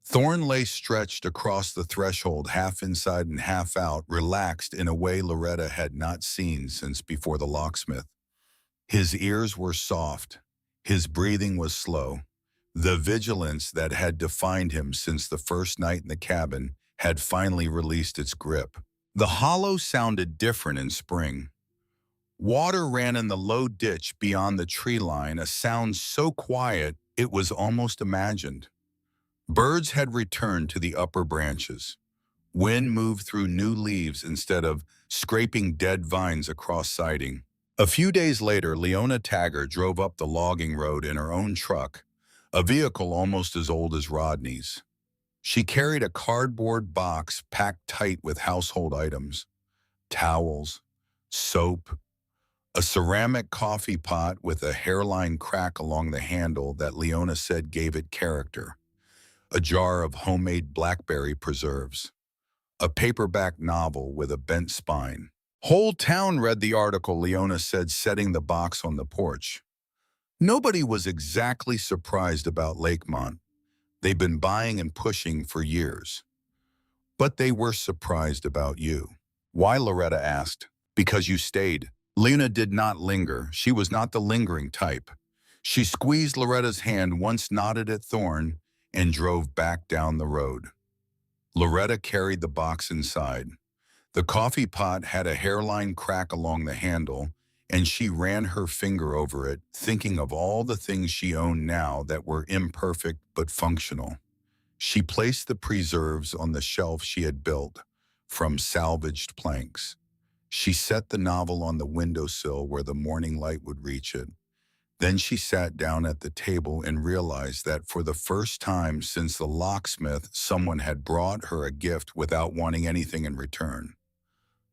Thorn lay stretched across the threshold, half inside and half out, relaxed in a way Loretta had not seen since before the locksmith. His ears were soft. His breathing was slow. The vigilance that had defined him since the first night in the cabin had finally released its grip. The hollow sounded different in spring. Water ran in the low ditch beyond the tree line, a sound so quiet it was almost imagined. Birds had returned to the upper branches. Wind moved through new leaves instead of scraping dead vines across siding. A few days later, Leona Taggart drove up the logging road in her own truck, a vehicle almost as old as Rodney's. She carried a cardboard box packed tight with household items: towels, soap, a ceramic coffee pot with a hairline crack along the handle that Leona said gave it character, a jar of homemade blackberry preserves, a paperback novel with a bent spine. "Whole town read the article," Leona said, setting the box on the porch. Nobody was exactly surprised about Lakemont. They'd been buying and pushing for years. But they were surprised about you. "Why?" Loretta asked. "Because you stayed." Lena did not linger. She was not the lingering type. She squeezed Loretta's hand, once nodded at Thorn, and drove back down the road. Loretta carried the box inside. The coffee pot had a hairline crack along the handle, and she ran her finger over it, thinking of all the things she owned now that were imperfect but functional. She placed the preserves on the shelf she had built from salvaged planks. She set the novel on the windowsill where the morning light would reach it. Then she sat down at the table and realized that for the first time since the locksmith, someone had brought her a gift without wanting anything in return.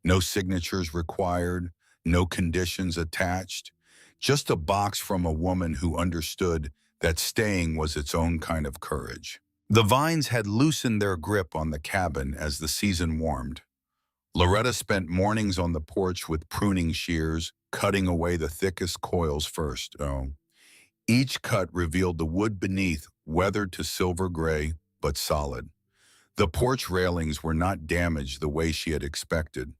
No signatures required, no conditions attached, just a box from a woman who understood that staying was its own kind of courage. The vines had loosened their grip on the cabin as the season warmed. Loretta spent mornings on the porch with pruning shears, cutting away the thickest coils first. Each cut revealed the wood beneath, weathered to silver gray, but solid. The porch railings were not damaged the way she had expected.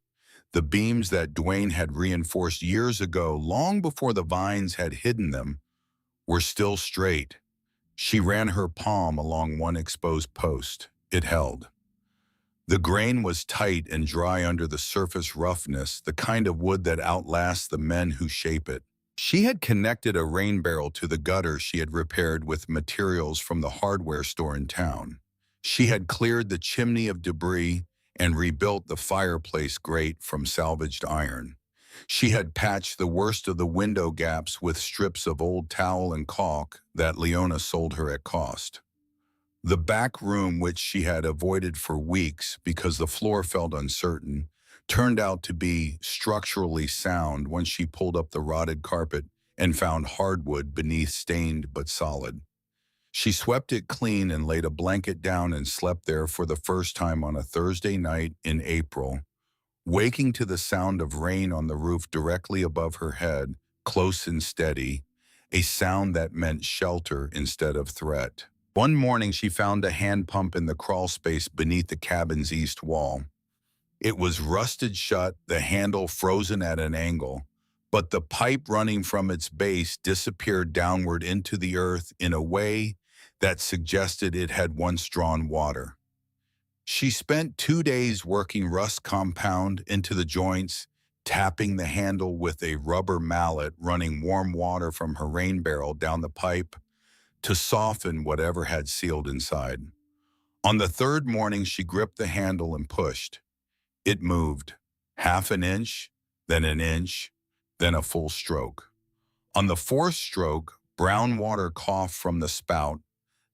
The beams that Duane had reinforced years ago, long before the vines had hidden them, were still straight. She ran her palm along one exposed post. It held. The grain was tight and dry under the surface roughness, the kind of wood that outlasts the men who shape it. She had connected a rain barrel to the gutter she had repaired with materials from the hardware store in town. She had cleared the chimney of debris and rebuilt the fireplace grate from salvaged iron. She had patched the worst of the window gaps with strips of old towel and caulk that Leona sold her at cost. The back room, which she had avoided for weeks because the floor felt uncertain, turned out to be structurally sound once she pulled up the rotted carpet and found hardwood beneath, stained but solid. She swept it clean and laid a blanket down and slept there for the first time on a Thursday night in April, waking to the sound of rain on the roof directly above her head, close and steady, a sound that meant shelter instead of threat. One morning she found a hand pump in the crawl space beneath the cabin's east wall. It was rusted shut, the handle frozen at an angle, but the pipe running from its base disappeared downward into the earth in a way that suggested it had once drawn water. She spent 2 days working rust compound into the joints, tapping the handle with a rubber mallet, running warm water from her rain barrel down the pipe to soften whatever had sealed inside. On the third morning, she gripped the handle and pushed. It moved, half an inch, then an inch, then a full stroke. On the fourth stroke, brown water coughed from the spout,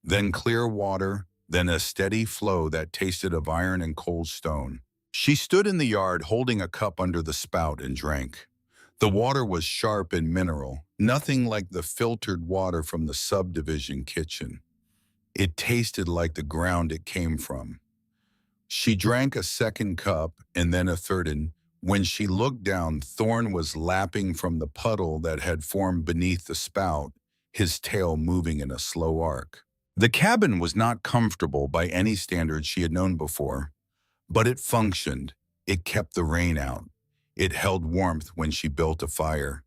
then clear water, then a steady flow that tasted of iron and cold stone. She stood in the yard holding a cup under the spout and drank. The water was sharp and mineral, nothing like the filtered water from the subdivision kitchen. It tasted like the ground it came from. She drank a second cup and then a third, and when she looked down, Thorn was lapping from the puddle that had formed beneath the spout, his tail moving in a slow arc. The cabin was not comfortable by any standards she had known before, but it functioned. It kept the rain out. It held warmth when she built a fire.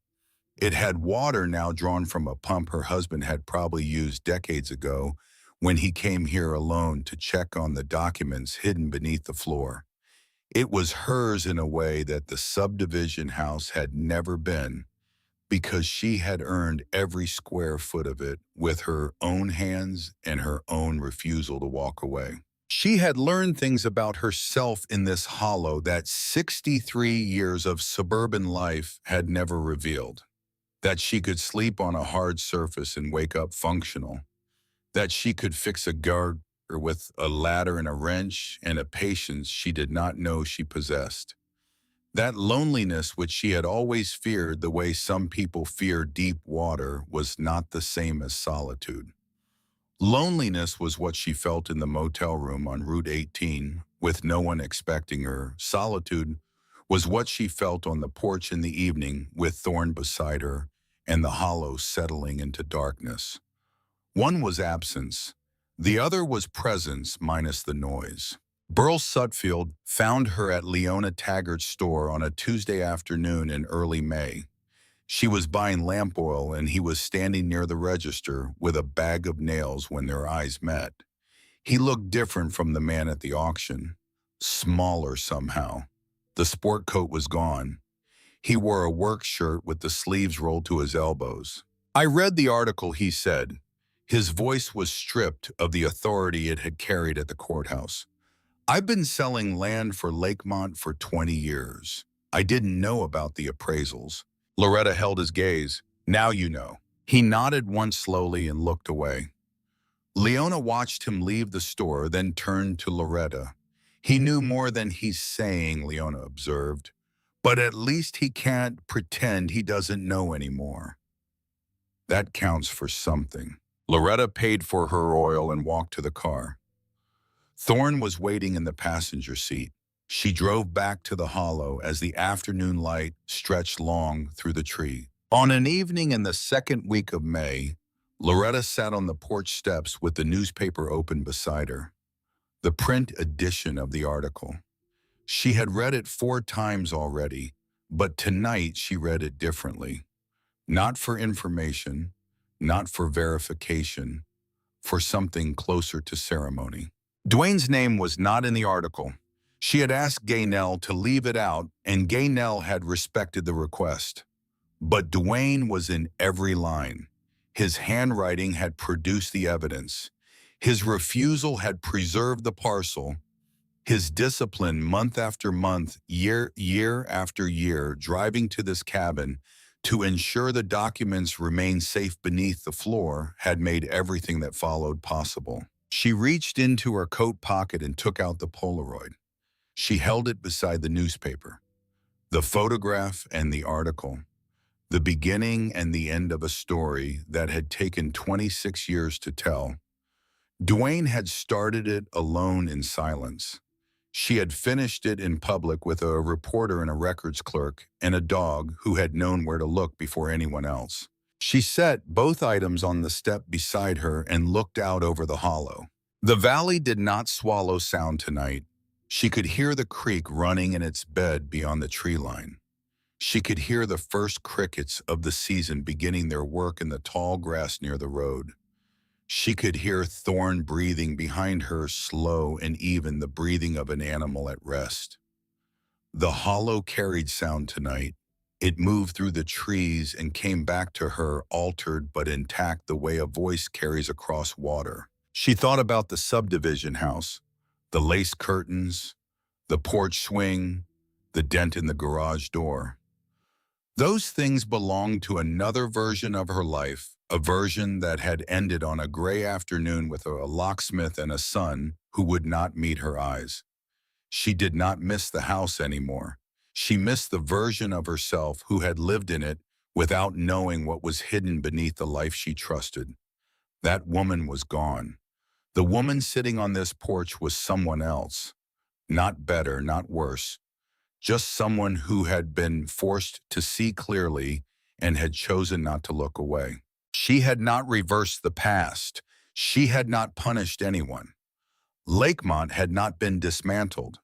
It had water now drawn from a pump her husband had probably used decades ago when he came here alone to check on the documents hidden beneath the floor. It was hers in a way that the subdivision house had never been, because she had earned every square foot of it with her own hands and her own refusal to walk away. She had learned things about herself in this hollow that 63 years of suburban life had never revealed. That she could sleep on a hard surface and wake up functional. That she could fix a guard with a ladder and a wrench and a patience she did not know she possessed. That loneliness which she had always feared the way some people fear deep water was not the same as solitude. Loneliness was what she felt in the motel room on Route 18, with no one expecting her. Solitude was what she felt on the porch in the evening, with Thorn beside her and the hollow settling into darkness. One was absence. The other was presence minus the noise. Burl Sutfield found her at Leona Taggart's store on a Tuesday afternoon in early May. She was buying lamp oil and he was standing near the register with a bag of nails when their eyes met. He looked different from the man at the auction, smaller somehow. The sport coat was gone. He wore a work shirt with the sleeves rolled to his elbows. "I read the article," he said. His voice was stripped of the authority it had carried at the courthouse. "I've been selling land for Lakemont for 20 years. I didn't know about the appraisals." Loretta held his gaze. "Now you know." He nodded once slowly and looked away. Leona watched him leave the store, then turned to Loretta. "He knew more than he's saying," Leona observed. "But at least he can't pretend he doesn't know anymore. That counts for something." Loretta paid for her oil and walked to the car. Thorn was waiting in the passenger seat. She drove back to the hollow as the afternoon light stretched long through the tree. On an evening in the second week of May, Loretta sat on the porch steps with the newspaper open beside her. The print edition of the article. She had read it 4 times already, but tonight she read it differently. Not for information, not for verification, for something closer to ceremony. Duane's name was not in the article. She had asked Gaynell to leave it out, and Gaynell had respected the request. But Duane was in every line. His handwriting had produced the evidence. His refusal had preserved the parcel. His discipline month after month, year after year, driving to this cabin to ensure the documents remained safe beneath the floor, had made everything that followed possible. She reached into her coat pocket and took out the Polaroid. She held it beside the newspaper, the photograph and the article, the beginning and the end of a story that had taken 26 years to tell. Duane had started it alone in silence. She had finished it in public with a reporter and a records clerk and a dog who had known where to look before anyone else. She set both items on the step beside her and looked out over the hollow. The valley did not swallow sound tonight. She could hear the creek running in its bed beyond the tree line. She could hear the first crickets of the season beginning their work in the tall grass near the road. She could hear Thorn breathing behind her, slow and even, the breathing of an animal at rest. The hollow carried sound tonight. It moved through the trees and came back to her, altered but intact, the way a voice carries across water. She thought about the subdivision house, the lace curtains, the porch swing, the dent in the garage door. Those things belonged to another version of her life, a version that had ended on a gray afternoon with a locksmith and a son who would not meet her eyes. She did not miss the house anymore. She missed the version of herself who had lived in it without knowing what was hidden beneath the life she trusted. That woman was gone. The woman sitting on this porch was someone else. Not better, not worse. Just someone who had been forced to see clearly and had chosen not to look away. She had not reversed the past. She had not punished anyone. Lakemont had not been dismantled.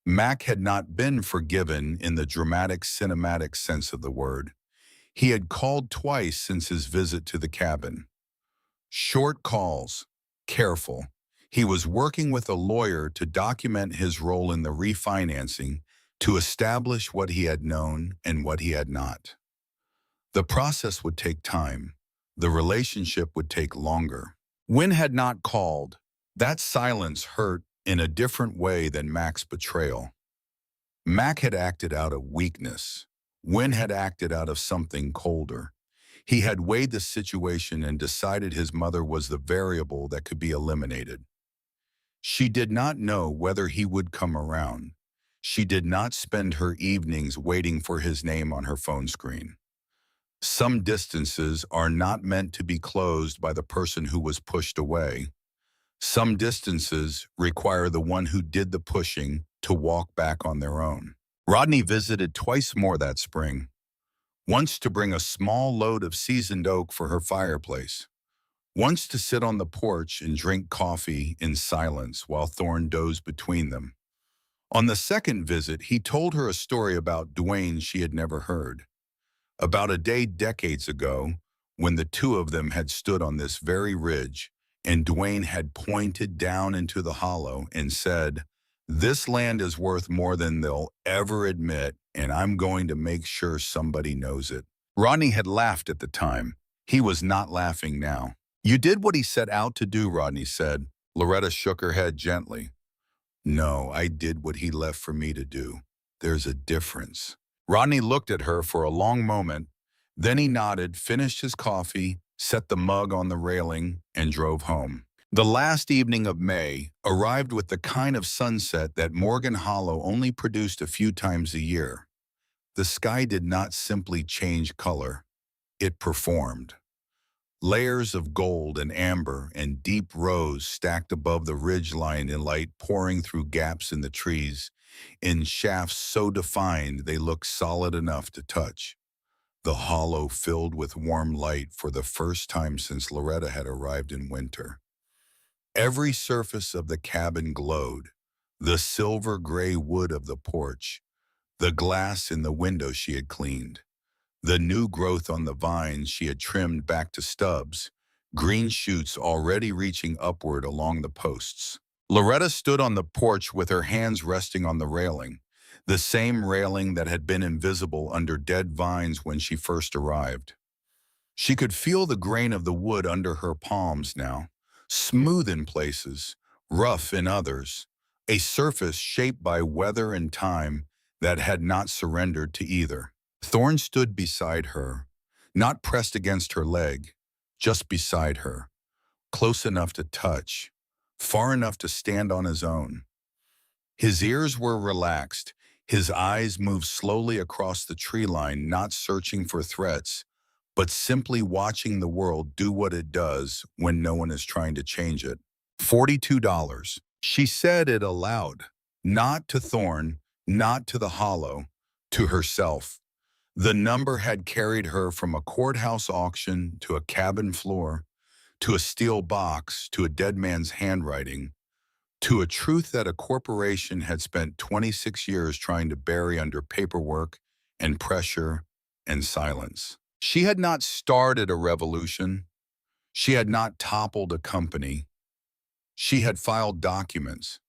Mac had not been forgiven in the dramatic, cinematic sense of the word. He had called twice since his visit to the cabin. Short calls, careful. He was working with a lawyer to document his role in the refinancing, to establish what he had known and what he had not. The process would take time. The relationship would take longer. Wynn had not called. That silence hurt in a different way than Mac's betrayal. Mac had acted out of weakness. Wynn had acted out of something colder. He had weighed the situation and decided his mother was the variable that could be eliminated. She did not know whether he would come around. She did not spend her evenings waiting for his name on her phone screen. Some distances are not meant to be closed by the person who was pushed away. Some distances require the one who did the pushing to walk back on their own. Rodney visited twice more that spring. Once to bring a small load of seasoned oak for her fireplace. Once to sit on the porch and drink coffee in silence while Thorn dozed between them. On the second visit, he told her a story about Duane she had never heard. About a day decades ago, when the two of them had stood on this very ridge, and Duane had pointed down into the hollow and said, "This land is worth more than they'll ever admit, and I'm going to make sure somebody knows it." Rodney had laughed at the time. He was not laughing now. "You did what he set out to do," Rodney said. Loretta shook her head gently. "No, I did what he left for me to do. There's a difference." Rodney looked at her for a long moment. Then he nodded, finished his coffee, set the mug on the railing, and drove home. The last evening of May arrived with the kind of sunset that Morgan Hollow only produced a few times a year. The sky did not simply change color. It performed. Layers of gold and amber and deep rose stacked above the ridge line in light pouring through gaps in the trees, in shafts so defined they looked solid enough to touch. The hollow filled with warm light for the first time since Loretta had arrived in winter. Every surface of the cabin glowed, the silver-gray wood of the porch, the glass in the window she had cleaned, the new growth on the vines she had trimmed back to stubs, green shoots already reaching upward along the posts. Loretta stood on the porch with her hands resting on the railing, the same railing that had been invisible under dead vines when she first arrived. She could feel the grain of the wood under her palms now, smooth in places, rough in others, a surface shaped by weather and time that had not surrendered to either. Thorn stood beside her, not pressed against her leg, just beside her, close enough to touch, far enough to stand on his own. His ears were relaxed. His eyes moved slowly across the tree line, not searching for threats, but simply watching the world do what it does when no one is trying to change it. $42. She said it aloud, not to Thorn, not to the hollow, to herself. The number had carried her from a courthouse auction to a cabin floor, to a steel box, to a dead man's handwriting, to a truth that a corporation had spent 26 years trying to bury under paperwork and pressure and silence. She had not started a revolution. She had not toppled a company. She had filed documents.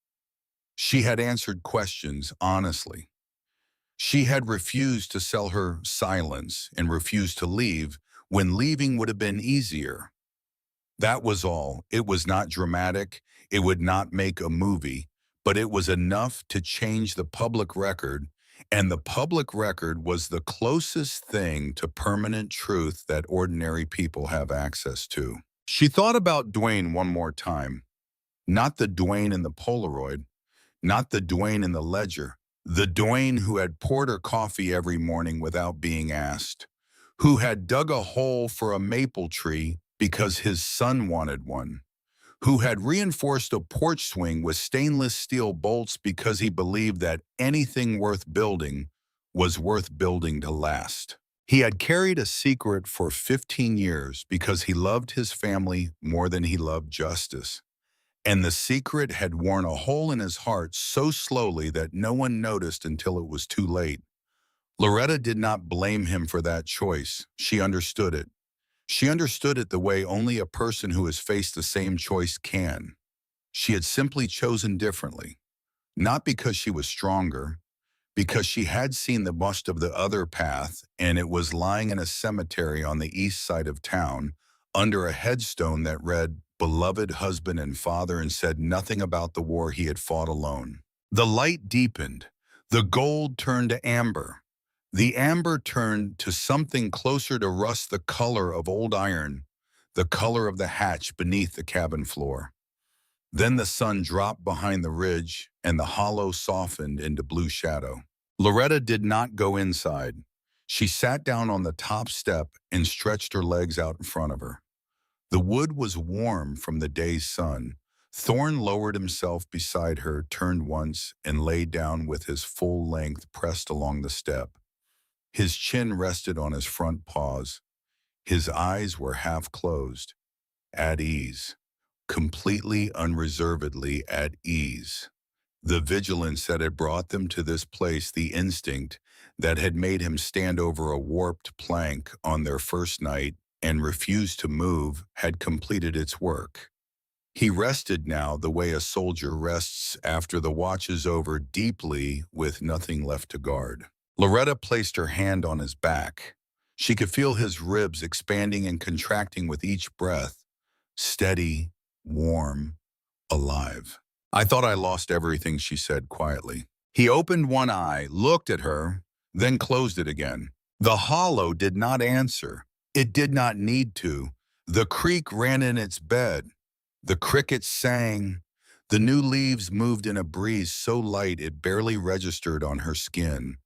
She had answered questions honestly. She had refused to sell her silence and refused to leave when leaving would have been easier. That was all. It was not dramatic. It would not make a movie, but it was enough to change the public record, and the public record was the closest thing to permanent truth that ordinary people have access to. She thought about Duane one more time. Not the Duane in the Polaroid, not the Duane in the ledger, the Duane who had poured her coffee every morning without being asked, who had dug a hole for a maple tree because his son wanted one, who had reinforced a porch swing with stainless steel bolts because he believed that anything worth building was worth building to last. He had carried a secret for 15 years because he loved his family more than he loved justice. And the secret had worn a hole in his heart so slowly that no one noticed until it was too late. Loretta did not blame him for that choice. She understood it. She understood it the way only a person who has faced the same choice can. She had simply chosen differently, not because she was stronger, because she had seen the bust of the other path, and it was lying in a cemetery on the east side of town under a headstone that read, "Beloved husband and father," and said nothing about the war he had fought alone. The light deepened. The gold turned to amber. The amber turned to something closer to rust, the color of old iron, the color of the hatch beneath the cabin floor. Then the sun dropped behind the ridge, and the hollow softened into blue shadow. Loretta did not go inside. She sat down on the top step and stretched her legs out in front of her. The wood was warm from the day's sun. Thorn lowered himself beside her, turned once, and lay down with his full length pressed along the step. His chin rested on his front paws. His eyes were half closed, at ease, completely unreservedly at ease. The vigilance that had brought them to this place, the instinct that had made him stand over a warped plank on their first night and refuse to move, had completed its work. He rested now the way a soldier rests after the watch is over, deeply, with nothing left to guard. Loretta placed her hand on his back. She could feel his ribs expanding and contracting with each breath, steady, warm, alive. "I thought I lost everything," she said quietly. He opened one eye, looked at her, then closed it again. The hollow did not answer. It did not need to. The creek ran in its bed. The crickets sang. The new leaves moved in a breeze so light it barely registered on her skin.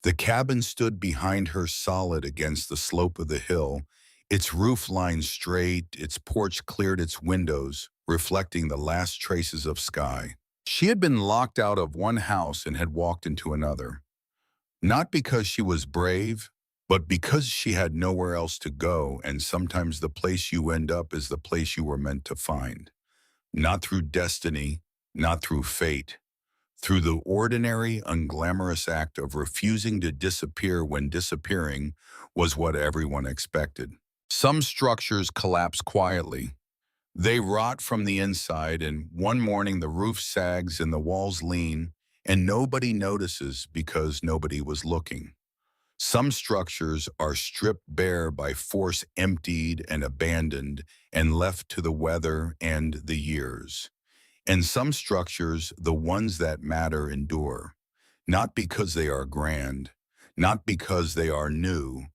The cabin stood behind her, solid against the slope of the hill, its roof line straight, its porch cleared its windows, reflecting the last traces of sky. She had been locked out of one house and had walked into another. Not because she was brave, but because she had nowhere else to go, and sometimes the place you end up is the place you were meant to find. Not through destiny, not through fate. Through the ordinary, unglamorous act of refusing to disappear when disappearing was what everyone expected. Some structures collapse quietly. They rot from the inside, and one morning the roof sags and the walls lean, and nobody notices because nobody was looking. Some structures are stripped bare by force, emptied and abandoned, and left to the weather and the years. And some structures, the ones that matter, endure, not because they are grand, not because they are new,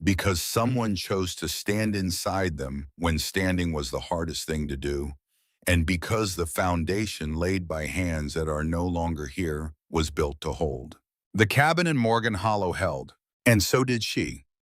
because someone chose to stand inside them when standing was the hardest thing to do, and because the foundation laid by hands that are no longer here was built to hold. The cabin in Morgan Hollow held, and so did she.